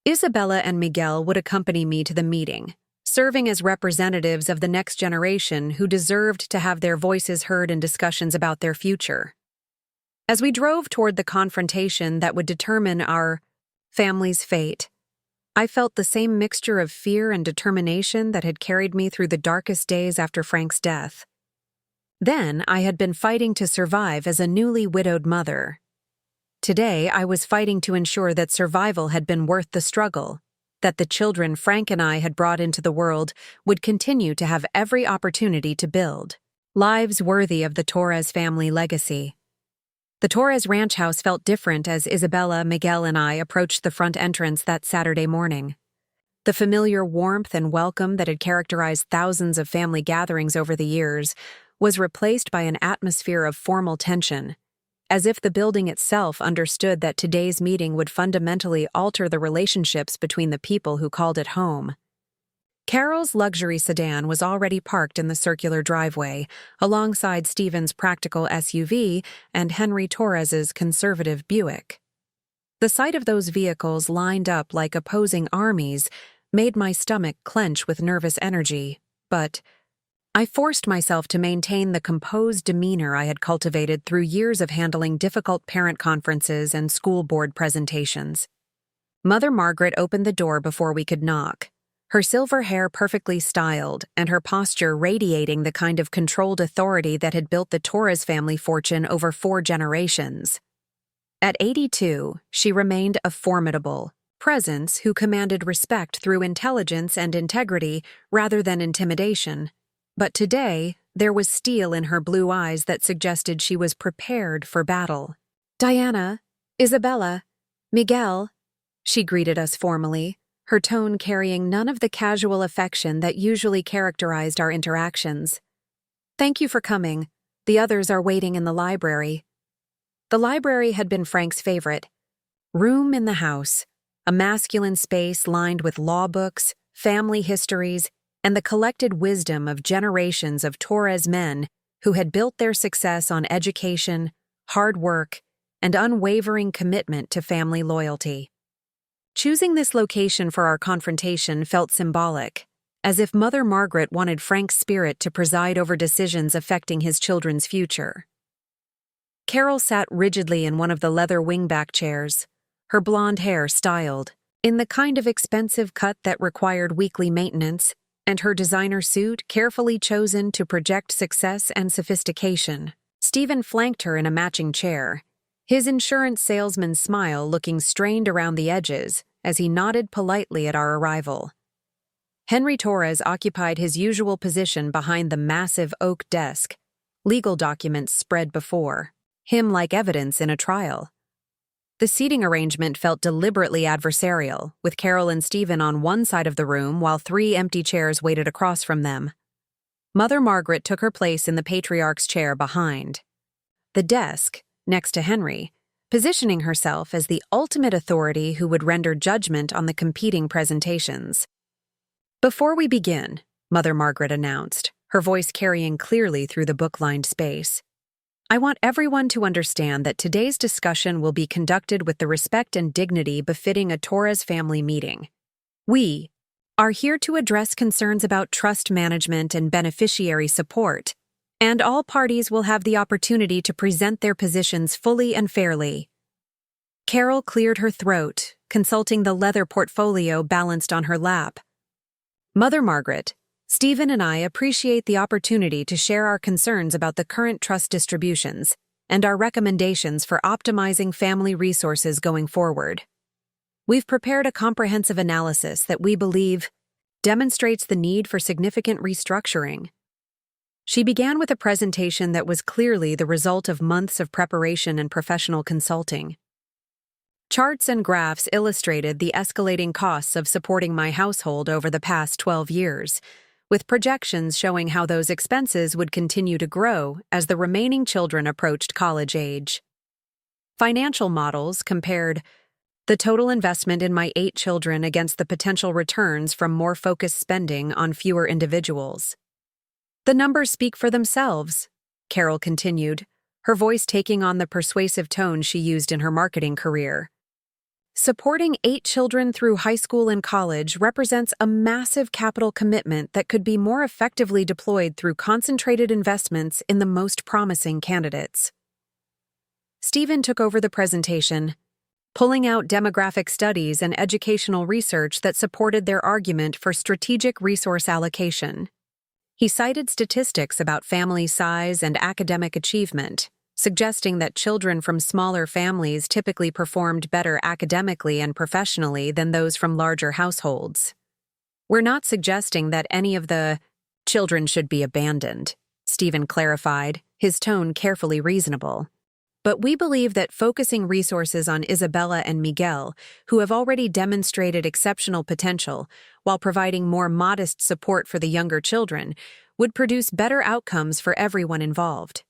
Isabella and Miguel would accompany me to the meeting, serving as representatives of the next generation who deserved to have their voices heard in discussions about their future. As we drove toward the confrontation that would determine our family's fate, I felt the same mixture of fear and determination that had carried me through the darkest days after Frank's death. Then I had been fighting to survive as a newly widowed mother. Today, I was fighting to ensure that survival had been worth the struggle, that the children Frank and I had brought into the world would continue to have every opportunity to build lives worthy of the Torres family legacy. The Torres ranch house felt different as Isabella, Miguel, and I approached the front entrance that Saturday morning. The familiar warmth and welcome that had characterized thousands of family gatherings over the years was replaced by an atmosphere of formal tension, as if the building itself understood that today's meeting would fundamentally alter the relationships between the people who called it home. Carol's luxury sedan was already parked in the circular driveway, alongside Stephen's practical SUV and Henry Torres's conservative Buick. The sight of those vehicles lined up like opposing armies made my stomach clench with nervous energy, but I forced myself to maintain the composed demeanor I had cultivated through years of handling difficult parent conferences and school board presentations. Mother Margaret opened the door before we could knock, her silver hair perfectly styled and her posture radiating the kind of controlled authority that had built the Torres family fortune over 4 generations. At 82, she remained a formidable presence who commanded respect through intelligence and integrity rather than intimidation. But today, there was steel in her blue eyes that suggested she was prepared for battle. "Diana, Isabella, Miguel," she greeted us formally, her tone carrying none of the casual affection that usually characterized our interactions. "Thank you for coming. The others are waiting in the library." The library had been Frank's favorite room in the house, a masculine space lined with law books, family histories, and the collected wisdom of generations of Torres men who had built their success on education, hard work, and unwavering commitment to family loyalty. Choosing this location for our confrontation felt symbolic, as if Mother Margaret wanted Frank's spirit to preside over decisions affecting his children's future. Carol sat rigidly in one of the leather wingback chairs, her blonde hair styled, in the kind of expensive cut that required weekly maintenance, and her designer suit carefully chosen to project success and sophistication. Stephen flanked her in a matching chair, his insurance salesman's smile looking strained around the edges as he nodded politely at our arrival. Henry Torres occupied his usual position behind the massive oak desk, legal documents spread before him like evidence in a trial. The seating arrangement felt deliberately adversarial, with Carol and Stephen on one side of the room while 3 empty chairs waited across from them. Mother Margaret took her place in the patriarch's chair behind the desk, next to Henry, positioning herself as the ultimate authority who would render judgment on the competing presentations. "Before we begin," Mother Margaret announced, her voice carrying clearly through the book-lined space, "I want everyone to understand that today's discussion will be conducted with the respect and dignity befitting a Torres family meeting. We are here to address concerns about trust management and beneficiary support, and all parties will have the opportunity to present their positions fully and fairly." Carol cleared her throat, consulting the leather portfolio balanced on her lap. "Mother Margaret, Stephen and I appreciate the opportunity to share our concerns about the current trust distributions and our recommendations for optimizing family resources going forward. We've prepared a comprehensive analysis that we believe demonstrates the need for significant restructuring." She began with a presentation that was clearly the result of months of preparation and professional consulting. Charts and graphs illustrated the escalating costs of supporting my household over the past 12 years, with projections showing how those expenses would continue to grow as the remaining children approached college age. Financial models compared the total investment in my 8 children against the potential returns from more focused spending on fewer individuals. "The numbers speak for themselves," Carol continued, her voice taking on the persuasive tone she used in her marketing career. "Supporting 8 children through high school and college represents a massive capital commitment that could be more effectively deployed through concentrated investments in the most promising candidates." Stephen took over the presentation, pulling out demographic studies and educational research that supported their argument for strategic resource allocation. He cited statistics about family size and academic achievement, suggesting that children from smaller families typically performed better academically and professionally than those from larger households. "We're not suggesting that any of the children should be abandoned," Stephen clarified, his tone carefully reasonable. "But we believe that focusing resources on Isabella and Miguel, who have already demonstrated exceptional potential, while providing more modest support for the younger children, would produce better outcomes for everyone involved."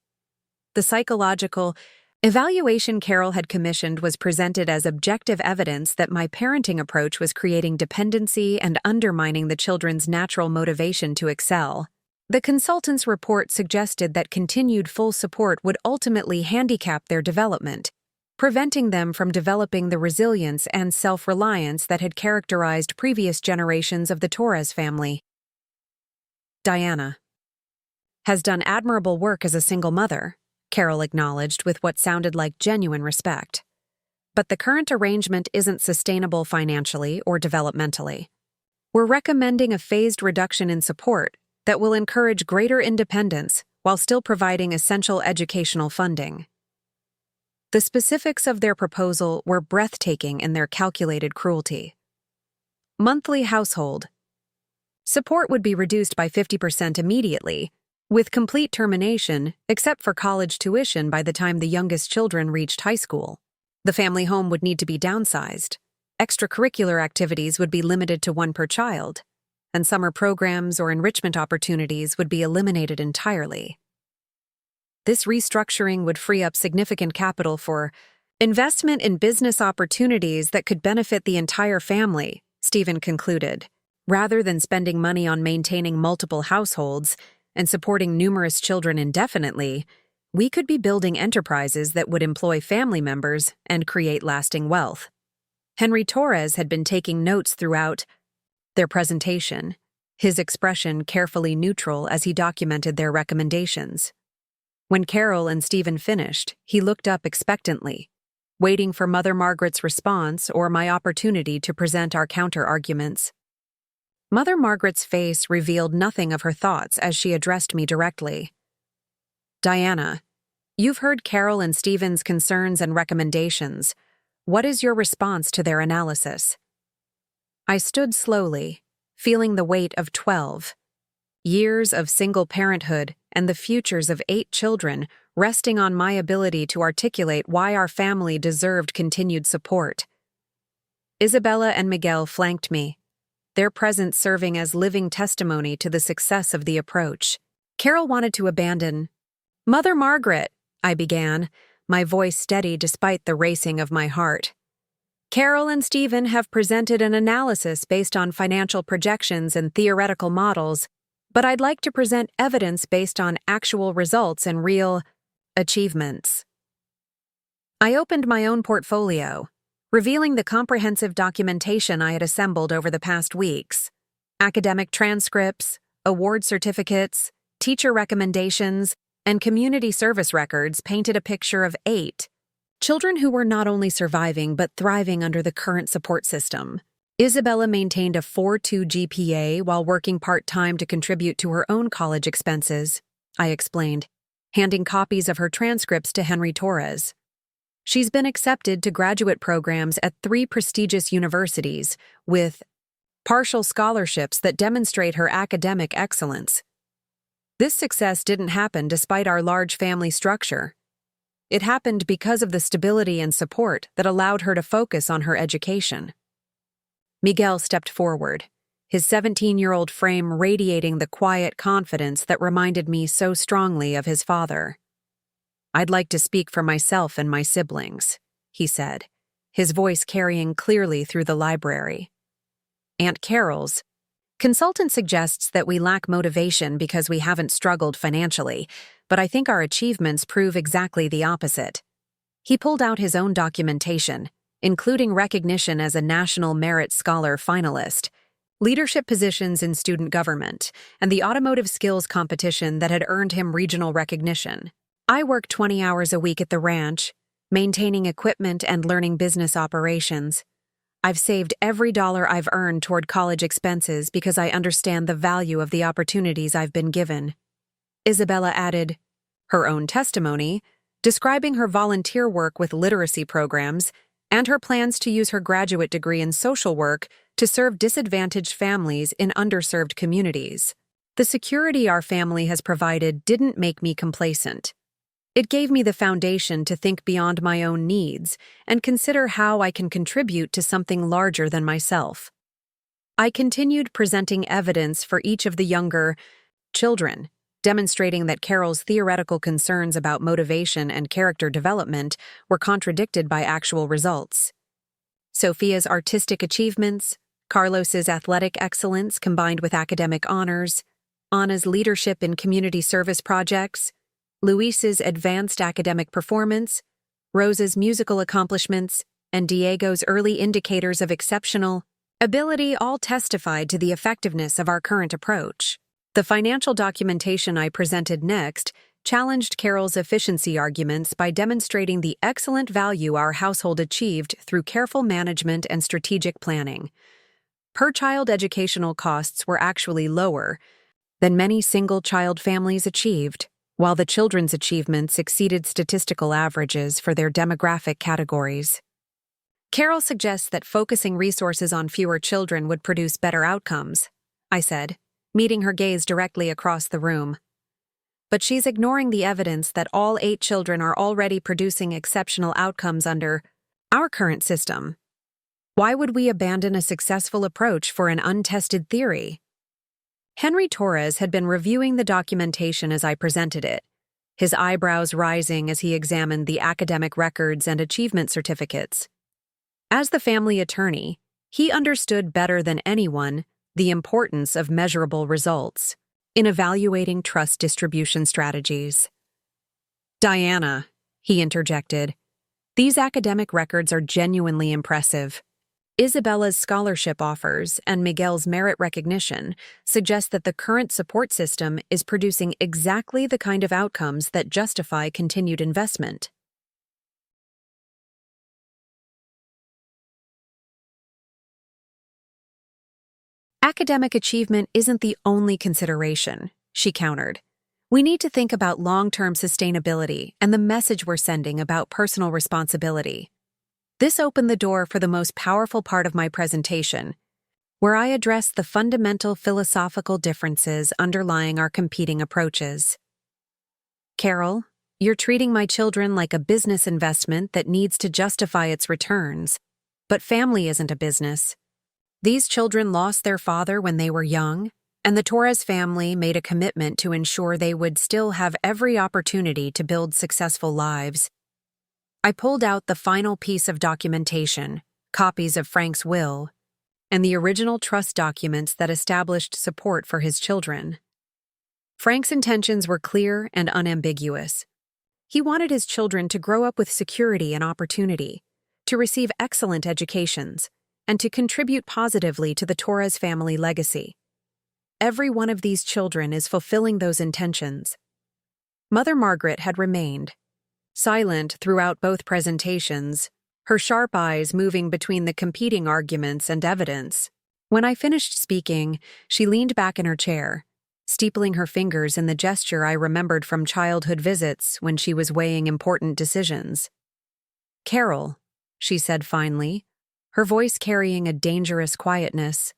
The psychological evaluation Carol had commissioned was presented as objective evidence that my parenting approach was creating dependency and undermining the children's natural motivation to excel. The consultant's report suggested that continued full support would ultimately handicap their development, preventing them from developing the resilience and self-reliance that had characterized previous generations of the Torres family. "Diana has done admirable work as a single mother," Carol acknowledged with what sounded like genuine respect. "But the current arrangement isn't sustainable financially or developmentally. We're recommending a phased reduction in support that will encourage greater independence while still providing essential educational funding." The specifics of their proposal were breathtaking in their calculated cruelty. Monthly household support would be reduced by 50% immediately, with complete termination except for college tuition by the time the youngest children reached high school. The family home would need to be downsized. Extracurricular activities would be limited to one per child, and summer programs or enrichment opportunities would be eliminated entirely. This restructuring would free up significant capital for investment in business opportunities that could benefit the entire family, Stephen concluded. Rather than spending money on maintaining multiple households and supporting numerous children indefinitely, we could be building enterprises that would employ family members and create lasting wealth. Henry Torres had been taking notes throughout their presentation, his expression carefully neutral as he documented their recommendations. When Carol and Stephen finished, he looked up expectantly, waiting for Mother Margaret's response or my opportunity to present our counter-arguments. Mother Margaret's face revealed nothing of her thoughts as she addressed me directly. "Diana, you've heard Carol and Stephen's concerns and recommendations. What is your response to their analysis?" I stood slowly, feeling the weight of 12 years of single parenthood and the futures of 8 children resting on my ability to articulate why our family deserved continued support. Isabella and Miguel flanked me, their presence serving as living testimony to the success of the approach. Carol wanted to abandon. "Mother Margaret," I began, my voice steady despite the racing of my heart. "Carol and Stephen have presented an analysis based on financial projections and theoretical models, but I'd like to present evidence based on actual results and real achievements." I opened my own portfolio, revealing the comprehensive documentation I had assembled over the past weeks. Academic transcripts, award certificates, teacher recommendations, and community service records painted a picture of 8 children who were not only surviving but thriving under the current support system. Isabella maintained a 4.2 GPA while working part-time to contribute to her own college expenses, I explained, handing copies of her transcripts to Henry Torres. She's been accepted to graduate programs at 3 prestigious universities with partial scholarships that demonstrate her academic excellence. This success didn't happen despite our large family structure. It happened because of the stability and support that allowed her to focus on her education. Miguel stepped forward, his 17-year-old frame radiating the quiet confidence that reminded me so strongly of his father. "I'd like to speak for myself and my siblings," he said, his voice carrying clearly through the library. "Aunt Carol's consultant suggests that we lack motivation because we haven't struggled financially, but I think our achievements prove exactly the opposite." He pulled out his own documentation, including recognition as a National Merit Scholar finalist, leadership positions in student government, and the automotive skills competition that had earned him regional recognition. I work 20 hours a week at the ranch, maintaining equipment and learning business operations. I've saved every dollar I've earned toward college expenses because I understand the value of the opportunities I've been given. Isabella added her own testimony describing her volunteer work with literacy programs and her plans to use her graduate degree in social work to serve disadvantaged families in underserved communities. The security our family has provided didn't make me complacent. It gave me the foundation to think beyond my own needs and consider how I can contribute to something larger than myself. I continued presenting evidence for each of the younger children, demonstrating that Carol's theoretical concerns about motivation and character development were contradicted by actual results. Sofia's artistic achievements, Carlos's athletic excellence combined with academic honors, Anna's leadership in community service projects, Luis's advanced academic performance, Rosa's musical accomplishments, and Diego's early indicators of exceptional ability all testified to the effectiveness of our current approach. The financial documentation I presented next challenged Carol's efficiency arguments by demonstrating the excellent value our household achieved through careful management and strategic planning. Per-child educational costs were actually lower than many single-child families achieved, while the children's achievements exceeded statistical averages for their demographic categories. Carol suggests that focusing resources on fewer children would produce better outcomes, I said, meeting her gaze directly across the room. But she's ignoring the evidence that all 8 children are already producing exceptional outcomes under our current system. Why would we abandon a successful approach for an untested theory? Henry Torres had been reviewing the documentation as I presented it, his eyebrows rising as he examined the academic records and achievement certificates. As the family attorney, he understood better than anyone the importance of measurable results in evaluating trust distribution strategies. "Diana," he interjected, "these academic records are genuinely impressive. Isabella's scholarship offers and Miguel's merit recognition suggest that the current support system is producing exactly the kind of outcomes that justify continued investment." "Academic achievement isn't the only consideration," she countered. "We need to think about long-term sustainability and the message we're sending about personal responsibility." This opened the door for the most powerful part of my presentation, where I addressed the fundamental philosophical differences underlying our competing approaches. "Carol, you're treating my children like a business investment that needs to justify its returns. But family isn't a business. These children lost their father when they were young, and the Torres family made a commitment to ensure they would still have every opportunity to build successful lives." I pulled out the final piece of documentation, copies of Frank's will, and the original trust documents that established support for his children. Frank's intentions were clear and unambiguous. He wanted his children to grow up with security and opportunity, to receive excellent educations, and to contribute positively to the Torres family legacy. Every one of these children is fulfilling those intentions. Mother Margaret had remained, silent throughout both presentations, her sharp eyes moving between the competing arguments and evidence. When I finished speaking, she leaned back in her chair, steepling her fingers in the gesture I remembered from childhood visits when she was weighing important decisions. "Carol," she said finally, her voice carrying a dangerous quietness,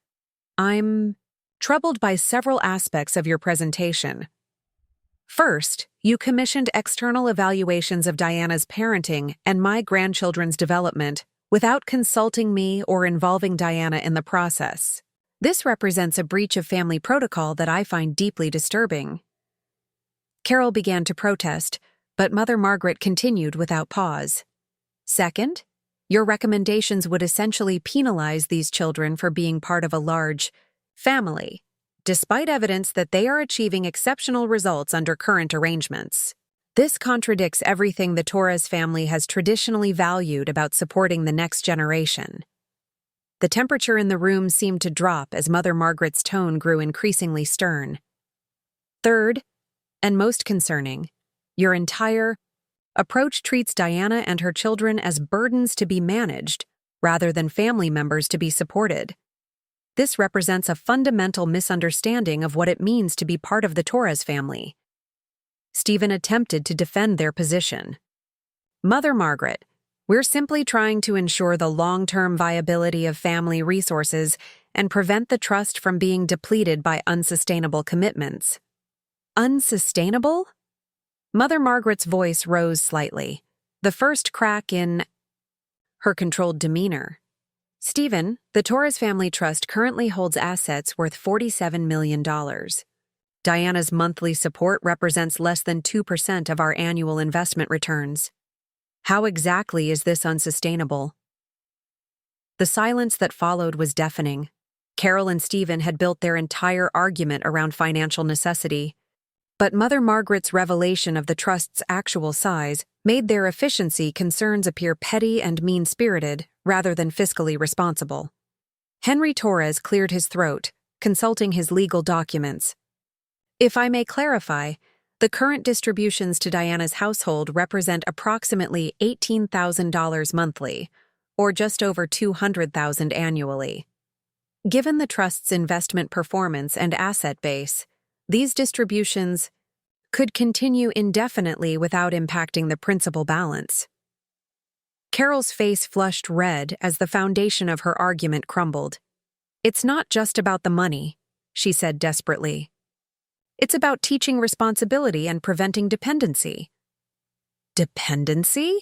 "I'm troubled by several aspects of your presentation. First, you commissioned external evaluations of Diana's parenting and my grandchildren's development without consulting me or involving Diana in the process. This represents a breach of family protocol that I find deeply disturbing." Carol began to protest, but Mother Margaret continued without pause. "Second, your recommendations would essentially penalize these children for being part of a large family, despite evidence that they are achieving exceptional results under current arrangements. This contradicts everything the Torres family has traditionally valued about supporting the next generation." The temperature in the room seemed to drop as Mother Margaret's tone grew increasingly stern. "Third, and most concerning, your entire approach treats Diana and her children as burdens to be managed rather than family members to be supported. This represents a fundamental misunderstanding of what it means to be part of the Torres family." Stephen attempted to defend their position. Mother Margaret, we're simply trying to ensure the long-term viability of family resources and prevent the trust from being depleted by unsustainable commitments. Unsustainable? Mother Margaret's voice rose slightly, the first crack in her controlled demeanor. Stephen, the Torres family trust currently holds assets worth $47 million. Diana's monthly support represents less than 2% of our annual investment returns. How exactly is this unsustainable? The silence that followed was deafening. Carol and Stephen had built their entire argument around financial necessity. But Mother Margaret's revelation of the trust's actual size made their efficiency concerns appear petty and mean-spirited rather than fiscally responsible. Henry Torres cleared his throat, consulting his legal documents. If I may clarify, the current distributions to Diana's household represent approximately $18,000 monthly, or just over $200,000 annually. Given the trust's investment performance and asset base, these distributions could continue indefinitely without impacting the principal balance. Carol's face flushed red as the foundation of her argument crumbled. It's not just about the money, she said desperately. It's about teaching responsibility and preventing dependency. Dependency?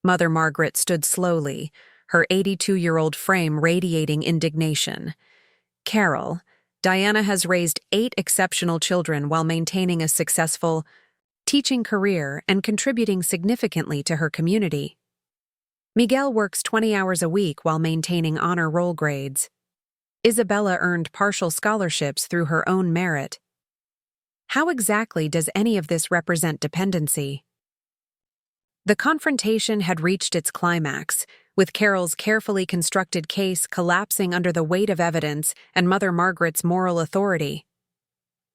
Mother Margaret stood slowly, her 82-year-old frame radiating indignation. Carol, Diana has raised 8 exceptional children while maintaining a successful teaching career and contributing significantly to her community. Miguel works 20 hours a week while maintaining honor roll grades. Isabella earned partial scholarships through her own merit. How exactly does any of this represent dependency? The confrontation had reached its climax, with Carol's carefully constructed case collapsing under the weight of evidence and Mother Margaret's moral authority.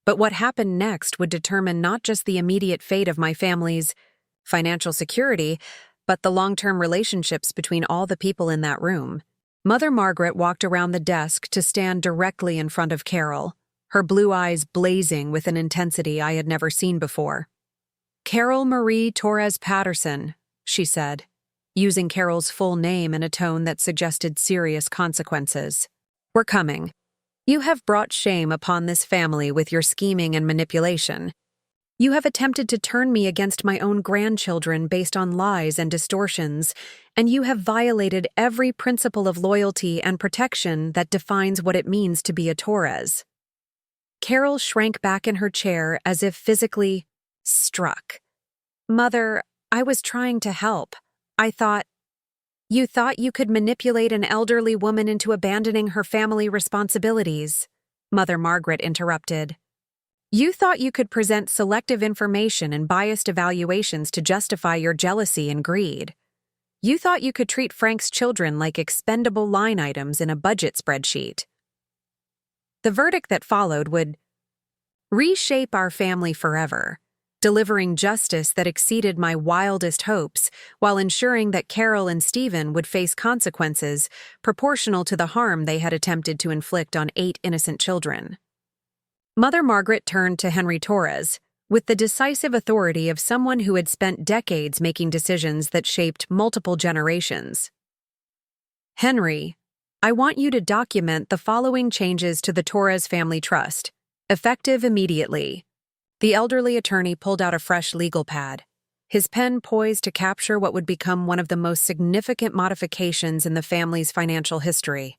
But what happened next would determine not just the immediate fate of my family's financial security, but the long-term relationships between all the people in that room. Mother Margaret walked around the desk to stand directly in front of Carol, her blue eyes blazing with an intensity I had never seen before. "Carol Marie Torres Patterson," she said, using Carol's full name in a tone that suggested serious consequences. "We're coming. You have brought shame upon this family with your scheming and manipulation. You have attempted to turn me against my own grandchildren based on lies and distortions, and you have violated every principle of loyalty and protection that defines what it means to be a Torres." Carol shrank back in her chair as if physically struck. "Mother, I was trying to help. You thought you could manipulate an elderly woman into abandoning her family responsibilities," Mother Margaret interrupted. "You thought you could present selective information and biased evaluations to justify your jealousy and greed. You thought you could treat Frank's children like expendable line items in a budget spreadsheet. The verdict that followed would reshape our family forever, delivering justice that exceeded my wildest hopes while ensuring that Carol and Stephen would face consequences proportional to the harm they had attempted to inflict on 8 innocent children." Mother Margaret turned to Henry Torres, with the decisive authority of someone who had spent decades making decisions that shaped multiple generations. "Henry, I want you to document the following changes to the Torres Family Trust, effective immediately." The elderly attorney pulled out a fresh legal pad, his pen poised to capture what would become one of the most significant modifications in the family's financial history.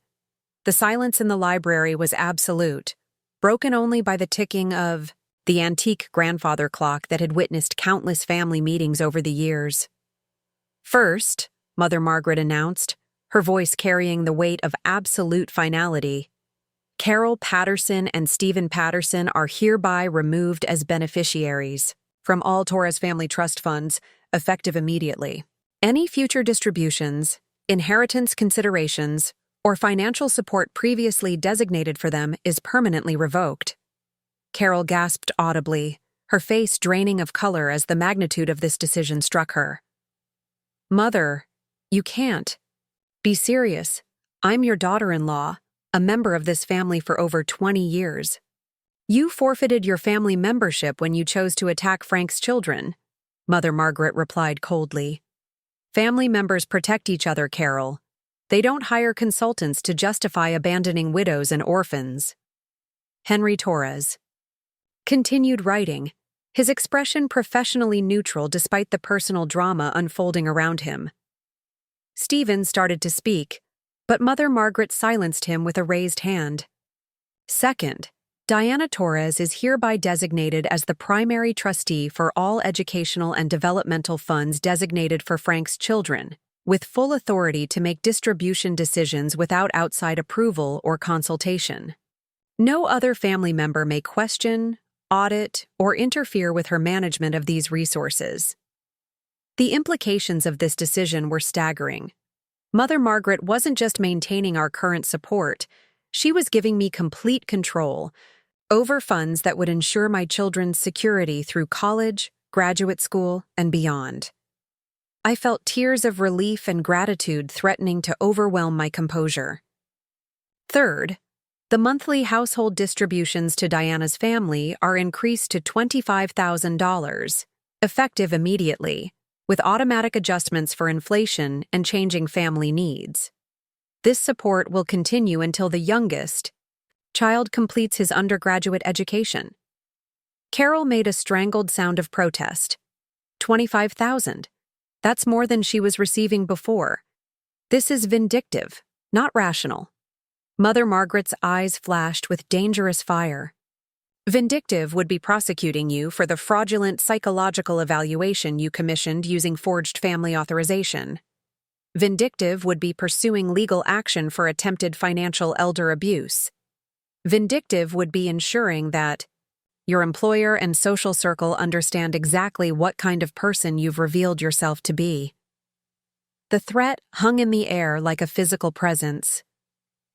The silence in the library was absolute, broken only by the ticking of the antique grandfather clock that had witnessed countless family meetings over the years. "First," Mother Margaret announced, her voice carrying the weight of absolute finality, "Carol Patterson and Stephen Patterson are hereby removed as beneficiaries from all Torres Family Trust funds, effective immediately. Any future distributions, inheritance considerations, or financial support previously designated for them is permanently revoked." Carol gasped audibly, her face draining of color as the magnitude of this decision struck her. "Mother, you can't. Be serious. I'm your daughter-in-law, a member of this family for over 20 years. You forfeited your family membership when you chose to attack Frank's children," Mother Margaret replied coldly, Family members protect each other, Carol. They don't hire consultants to justify abandoning widows and orphans. Henry Torres continued writing, his expression professionally neutral despite the personal drama unfolding around him. Stephen started to speak, but Mother Margaret silenced him with a raised hand. Second, Diana Torres is hereby designated as the primary trustee for all educational and developmental funds designated for Frank's children, with full authority to make distribution decisions without outside approval or consultation. No other family member may question, audit, or interfere with her management of these resources. The implications of this decision were staggering. Mother Margaret wasn't just maintaining our current support, she was giving me complete control over funds that would ensure my children's security through college, graduate school, and beyond. I felt tears of relief and gratitude threatening to overwhelm my composure. Third, the monthly household distributions to Diana's family are increased to $25,000, effective immediately, with automatic adjustments for inflation and changing family needs. This support will continue until the youngest child completes his undergraduate education. Carol made a strangled sound of protest. $25,000. That's more than she was receiving before. This is vindictive, not rational. Mother Margaret's eyes flashed with dangerous fire. Vindictive would be prosecuting you for the fraudulent psychological evaluation you commissioned using forged family authorization. Vindictive would be pursuing legal action for attempted financial elder abuse. Vindictive would be ensuring that your employer and social circle understand exactly what kind of person you've revealed yourself to be. The threat hung in the air like a physical presence.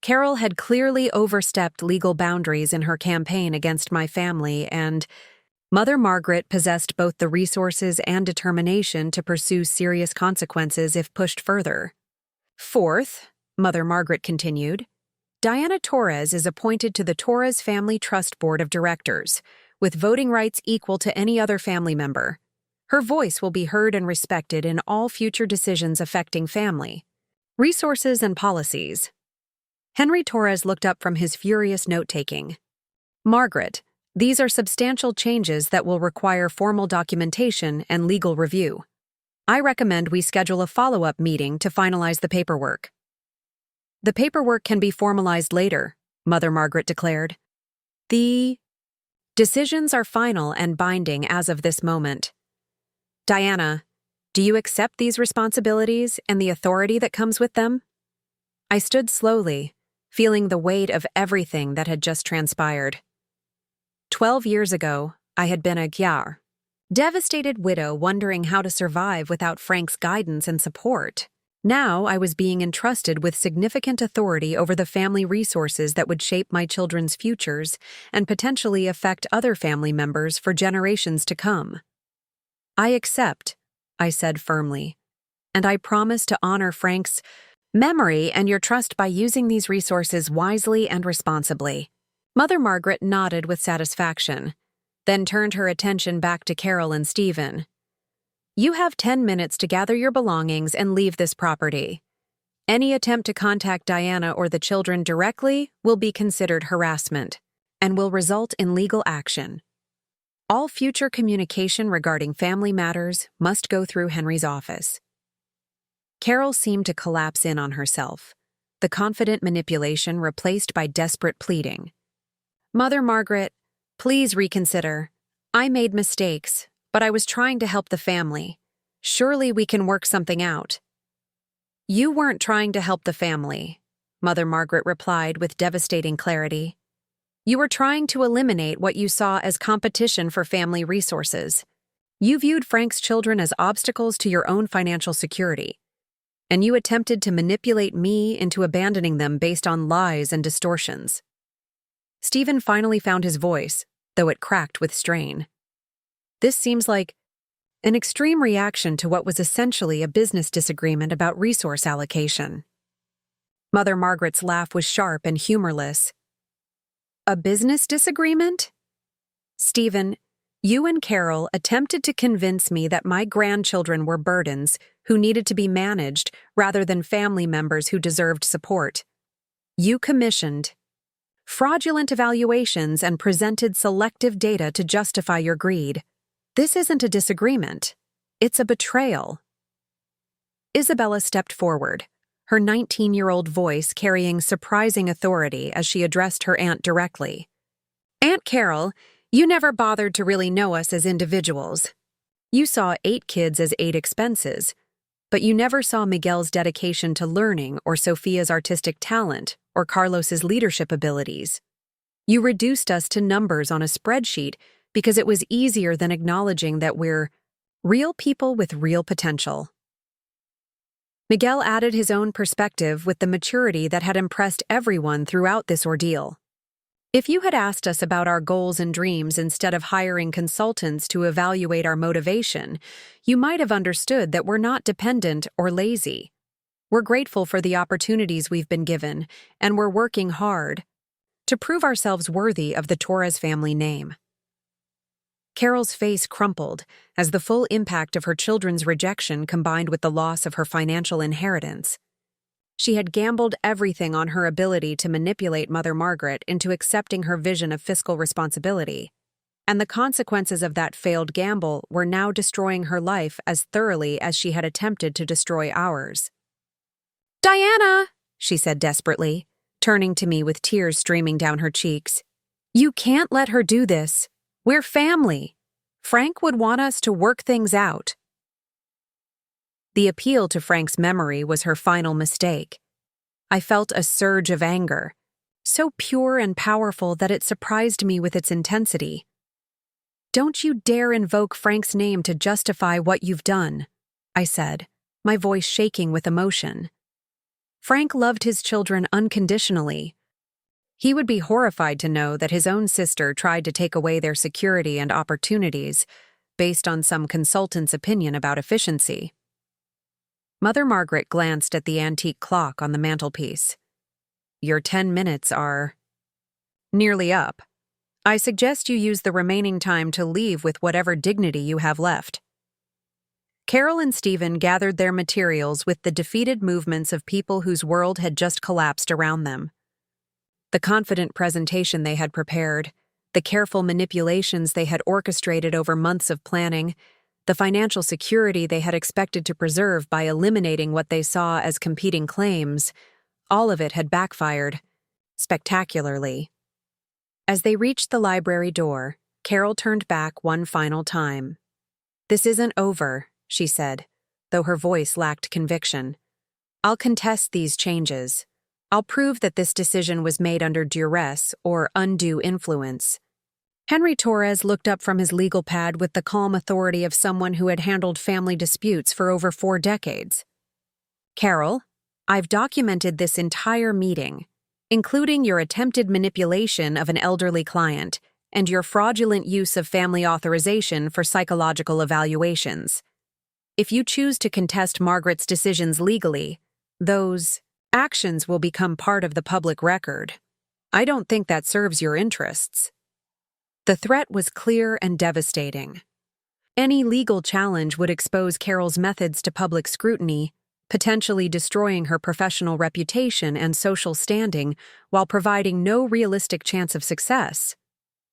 Carol had clearly overstepped legal boundaries in her campaign against my family, and Mother Margaret possessed both the resources and determination to pursue serious consequences if pushed further. Fourth, Mother Margaret continued, Diana Torres is appointed to the Torres Family Trust Board of Directors, with voting rights equal to any other family member. Her voice will be heard and respected in all future decisions affecting family, resources, and policies. Henry Torres looked up from his furious note-taking. Margaret, these are substantial changes that will require formal documentation and legal review. I recommend we schedule a follow-up meeting to finalize the paperwork. The paperwork can be formalized later, Mother Margaret declared. The decisions are final and binding as of this moment. Diana, do you accept these responsibilities and the authority that comes with them? I stood slowly, feeling the weight of everything that had just transpired. 12 years ago, I had been a devastated widow wondering how to survive without Frank's guidance and support. Now I was being entrusted with significant authority over the family resources that would shape my children's futures and potentially affect other family members for generations to come. I accept, I said firmly, and I promise to honor Frank's memory and your trust by using these resources wisely and responsibly. Mother Margaret nodded with satisfaction, then turned her attention back to Carol and Stephen. You have 10 minutes to gather your belongings and leave this property. Any attempt to contact Diana or the children directly will be considered harassment and will result in legal action. All future communication regarding family matters must go through Henry's office. Carol seemed to collapse in on herself, the confident manipulation replaced by desperate pleading. Mother Margaret, please reconsider. I made mistakes, but I was trying to help the family. Surely we can work something out. You weren't trying to help the family, Mother Margaret replied with devastating clarity. You were trying to eliminate what you saw as competition for family resources. You viewed Frank's children as obstacles to your own financial security, and you attempted to manipulate me into abandoning them based on lies and distortions. Stephen finally found his voice, though it cracked with strain. This seems like an extreme reaction to what was essentially a business disagreement about resource allocation. Mother Margaret's laugh was sharp and humorless. A business disagreement? Stephen, You and Carol attempted to convince me that my grandchildren were burdens who needed to be managed rather than family members who deserved support. You commissioned fraudulent evaluations and presented selective data to justify your greed. This isn't a disagreement. It's a betrayal. Isabella stepped forward, her 19-year-old voice carrying surprising authority as she addressed her aunt directly. Aunt Carol, you never bothered to really know us as individuals. You saw 8 kids as 8 expenses, but you never saw Miguel's dedication to learning or Sofia's artistic talent or Carlos's leadership abilities. You reduced us to numbers on a spreadsheet because it was easier than acknowledging that we're real people with real potential. Miguel added his own perspective with the maturity that had impressed everyone throughout this ordeal. If you had asked us about our goals and dreams instead of hiring consultants to evaluate our motivation, you might have understood that we're not dependent or lazy. We're grateful for the opportunities we've been given, and we're working hard to prove ourselves worthy of the Torres family name. Carol's face crumpled as the full impact of her children's rejection combined with the loss of her financial inheritance. She had gambled everything on her ability to manipulate Mother Margaret into accepting her vision of fiscal responsibility, and the consequences of that failed gamble were now destroying her life as thoroughly as she had attempted to destroy ours. "Diana," she said desperately, turning to me with tears streaming down her cheeks. "You can't let her do this. We're family. Frank would want us to work things out." The appeal to Frank's memory was her final mistake. I felt a surge of anger, so pure and powerful that it surprised me with its intensity. "Don't you dare invoke Frank's name to justify what you've done," I said, my voice shaking with emotion. Frank loved his children unconditionally. He would be horrified to know that his own sister tried to take away their security and opportunities based on some consultant's opinion about efficiency. Mother Margaret glanced at the antique clock on the mantelpiece. "Your 10 minutes are nearly up. I suggest you use the remaining time to leave with whatever dignity you have left." Carol and Stephen gathered their materials with the defeated movements of people whose world had just collapsed around them. The confident presentation they had prepared, the careful manipulations they had orchestrated over months of planning, the financial security they had expected to preserve by eliminating what they saw as competing claims, all of it had backfired, spectacularly. As they reached the library door, Carol turned back one final time. "This isn't over," she said, though her voice lacked conviction. "I'll contest these changes. I'll prove that this decision was made under duress or undue influence." Henry Torres looked up from his legal pad with the calm authority of someone who had handled family disputes for over 4 decades. "Carol, I've documented this entire meeting, including your attempted manipulation of an elderly client and your fraudulent use of family authorization for psychological evaluations. If you choose to contest Margaret's decisions legally, those actions will become part of the public record. I don't think that serves your interests." The threat was clear and devastating. Any legal challenge would expose Carol's methods to public scrutiny, potentially destroying her professional reputation and social standing while providing no realistic chance of success.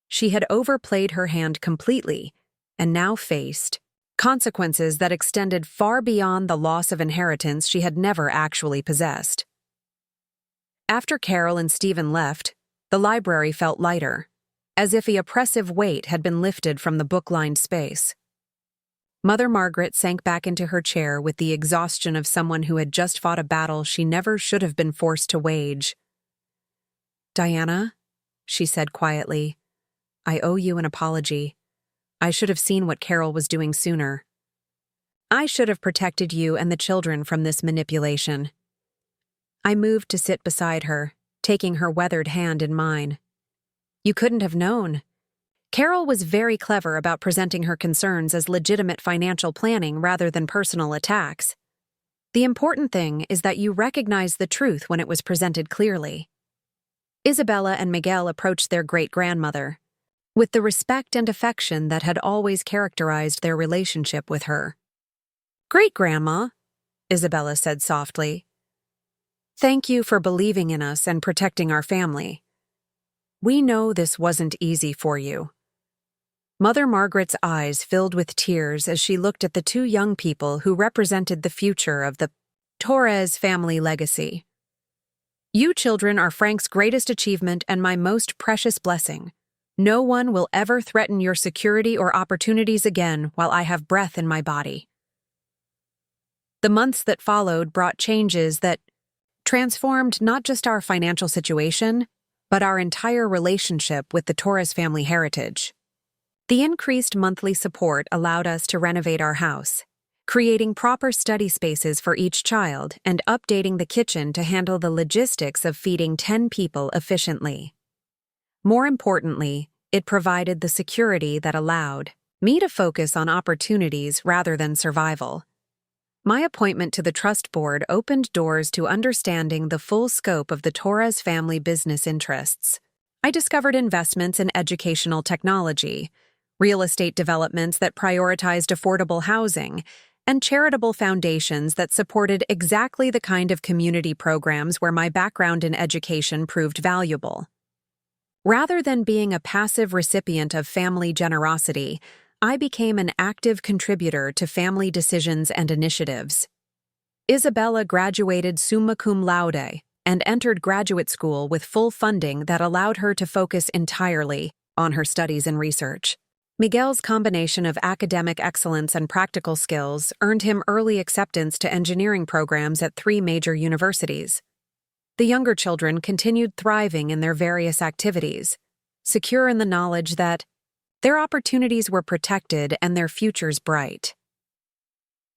She had overplayed her hand completely and now faced consequences that extended far beyond the loss of inheritance she had never actually possessed. After Carol and Stephen left, the library felt lighter, as if the oppressive weight had been lifted from the book-lined space. Mother Margaret sank back into her chair with the exhaustion of someone who had just fought a battle she never should have been forced to wage. "Diana," she said quietly, "I owe you an apology. I should have seen what Carol was doing sooner. I should have protected you and the children from this manipulation." I moved to sit beside her, taking her weathered hand in mine. "You couldn't have known. Carol was very clever about presenting her concerns as legitimate financial planning rather than personal attacks. The important thing is that you recognize the truth when it was presented clearly." Isabella and Miguel approached their great-grandmother. with the respect and affection that had always characterized their relationship with her. "Great-Grandma," Isabella said softly, "thank you for believing in us and protecting our family. We know this wasn't easy for you." Mother Margaret's eyes filled with tears as she looked at the two young people who represented the future of the Torres family legacy. "You children are Frank's greatest achievement and my most precious blessing. No one will ever threaten your security or opportunities again while I have breath in my body." The months that followed brought changes that transformed not just our financial situation, but our entire relationship with the Torres family heritage. The increased monthly support allowed us to renovate our house, creating proper study spaces for each child and updating the kitchen to handle the logistics of feeding 10 people efficiently. More importantly, it provided the security that allowed me to focus on opportunities rather than survival. My appointment to the trust board opened doors to understanding the full scope of the Torres family business interests. I discovered investments in educational technology, real estate developments that prioritized affordable housing, and charitable foundations that supported exactly the kind of community programs where my background in education proved valuable. Rather than being a passive recipient of family generosity, I became an active contributor to family decisions and initiatives. Isabella graduated summa cum laude and entered graduate school with full funding that allowed her to focus entirely on her studies and research. Miguel's combination of academic excellence and practical skills earned him early acceptance to engineering programs at 3 major universities. The younger children continued thriving in their various activities, secure in the knowledge that their opportunities were protected and their futures bright.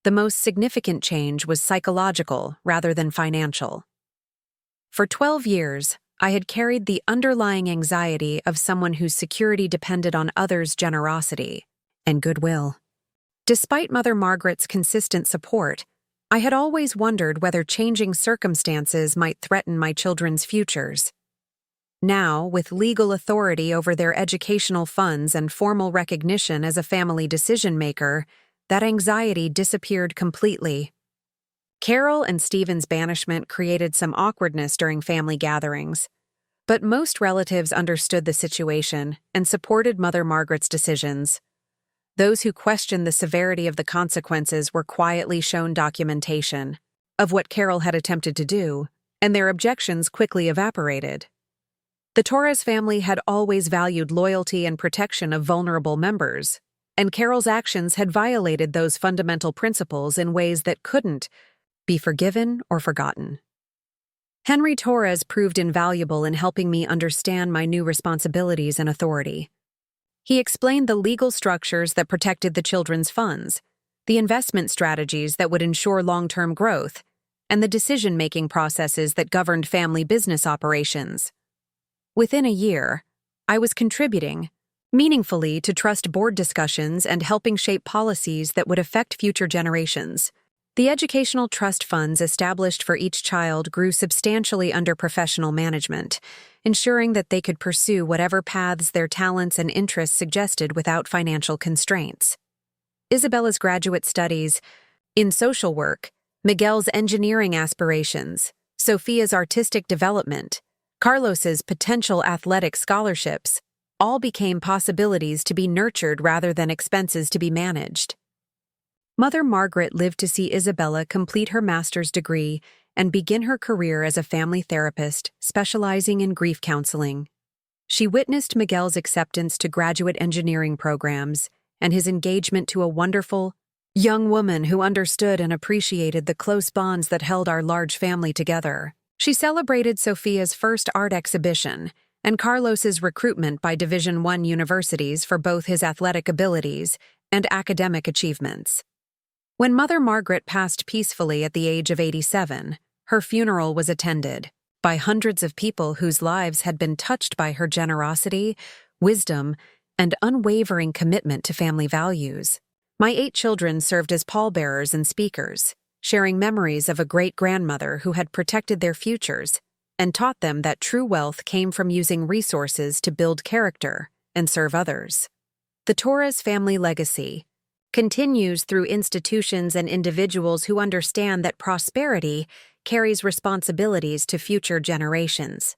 The most significant change was psychological rather than financial. For 12 years, I had carried the underlying anxiety of someone whose security depended on others' generosity and goodwill. Despite Mother Margaret's consistent support, I had always wondered whether changing circumstances might threaten my children's futures. Now, with legal authority over their educational funds and formal recognition as a family decision-maker, that anxiety disappeared completely. Carol and Stephen's banishment created some awkwardness during family gatherings, but most relatives understood the situation and supported Mother Margaret's decisions. Those who questioned the severity of the consequences were quietly shown documentation of what Carol had attempted to do, and their objections quickly evaporated. The Torres family had always valued loyalty and protection of vulnerable members, and Carol's actions had violated those fundamental principles in ways that couldn't be forgiven or forgotten. Henry Torres proved invaluable in helping me understand my new responsibilities and authority. He explained the legal structures that protected the children's funds, the investment strategies that would ensure long-term growth, and the decision-making processes that governed family business operations. Within a year, I was contributing meaningfully to trust board discussions and helping shape policies that would affect future generations. The educational trust funds established for each child grew substantially under professional management, ensuring that they could pursue whatever paths their talents and interests suggested without financial constraints. Isabella's graduate studies in social work, Miguel's engineering aspirations, Sofia's artistic development, Carlos's potential athletic scholarships, all became possibilities to be nurtured rather than expenses to be managed. Mother Margaret lived to see Isabella complete her master's degree and begin her career as a family therapist specializing in grief counseling. She witnessed Miguel's acceptance to graduate engineering programs and his engagement to a wonderful, young woman who understood and appreciated the close bonds that held our large family together. She celebrated Sofia's first art exhibition and Carlos's recruitment by Division I universities for both his athletic abilities and academic achievements. When Mother Margaret passed peacefully at the age of 87, her funeral was attended by hundreds of people whose lives had been touched by her generosity, wisdom, and unwavering commitment to family values. My 8 children served as pallbearers and speakers, sharing memories of a great-grandmother who had protected their futures and taught them that true wealth came from using resources to build character and serve others. The Torres family legacy continues through institutions and individuals who understand that prosperity carries responsibilities to future generations.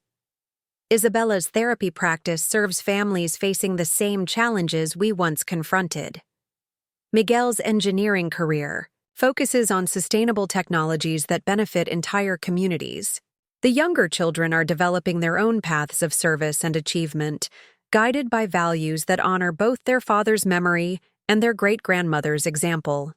Isabella's therapy practice serves families facing the same challenges we once confronted. Miguel's engineering career focuses on sustainable technologies that benefit entire communities. The younger children are developing their own paths of service and achievement, guided by values that honor both their father's memory and their great-grandmother's example.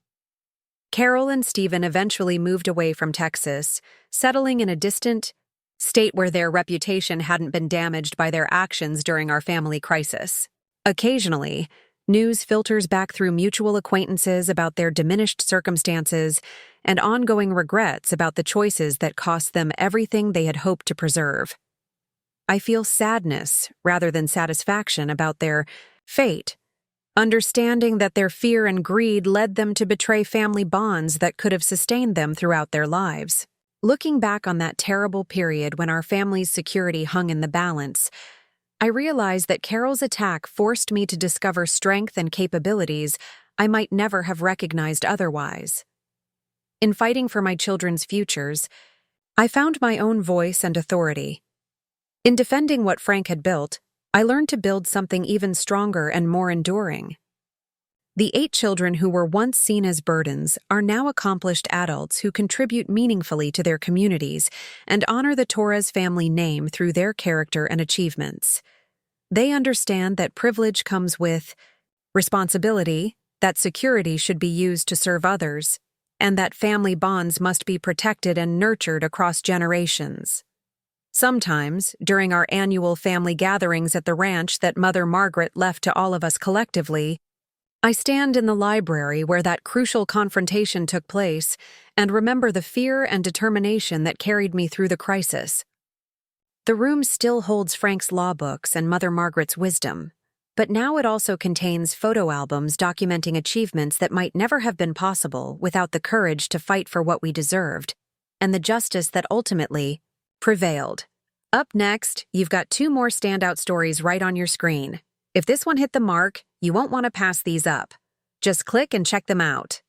Carol and Stephen eventually moved away from Texas, settling in a distant state where their reputation hadn't been damaged by their actions during our family crisis. Occasionally, news filters back through mutual acquaintances about their diminished circumstances and ongoing regrets about the choices that cost them everything they had hoped to preserve. I feel sadness rather than satisfaction about their fate, understanding that their fear and greed led them to betray family bonds that could have sustained them throughout their lives. Looking back on that terrible period when our family's security hung in the balance, I realized that Carol's attack forced me to discover strength and capabilities I might never have recognized otherwise. In fighting for my children's futures, I found my own voice and authority. In defending what Frank had built, I learned to build something even stronger and more enduring. The 8 children who were once seen as burdens are now accomplished adults who contribute meaningfully to their communities and honor the Torres family name through their character and achievements. They understand that privilege comes with responsibility, that security should be used to serve others, and that family bonds must be protected and nurtured across generations. Sometimes, during our annual family gatherings at the ranch that Mother Margaret left to all of us collectively, I stand in the library where that crucial confrontation took place and remember the fear and determination that carried me through the crisis. The room still holds Frank's law books and Mother Margaret's wisdom, but now it also contains photo albums documenting achievements that might never have been possible without the courage to fight for what we deserved, and the justice that ultimately prevailed. Up next, you've got 2 more standout stories right on your screen. If this one hit the mark, you won't want to pass these up. Just click and check them out.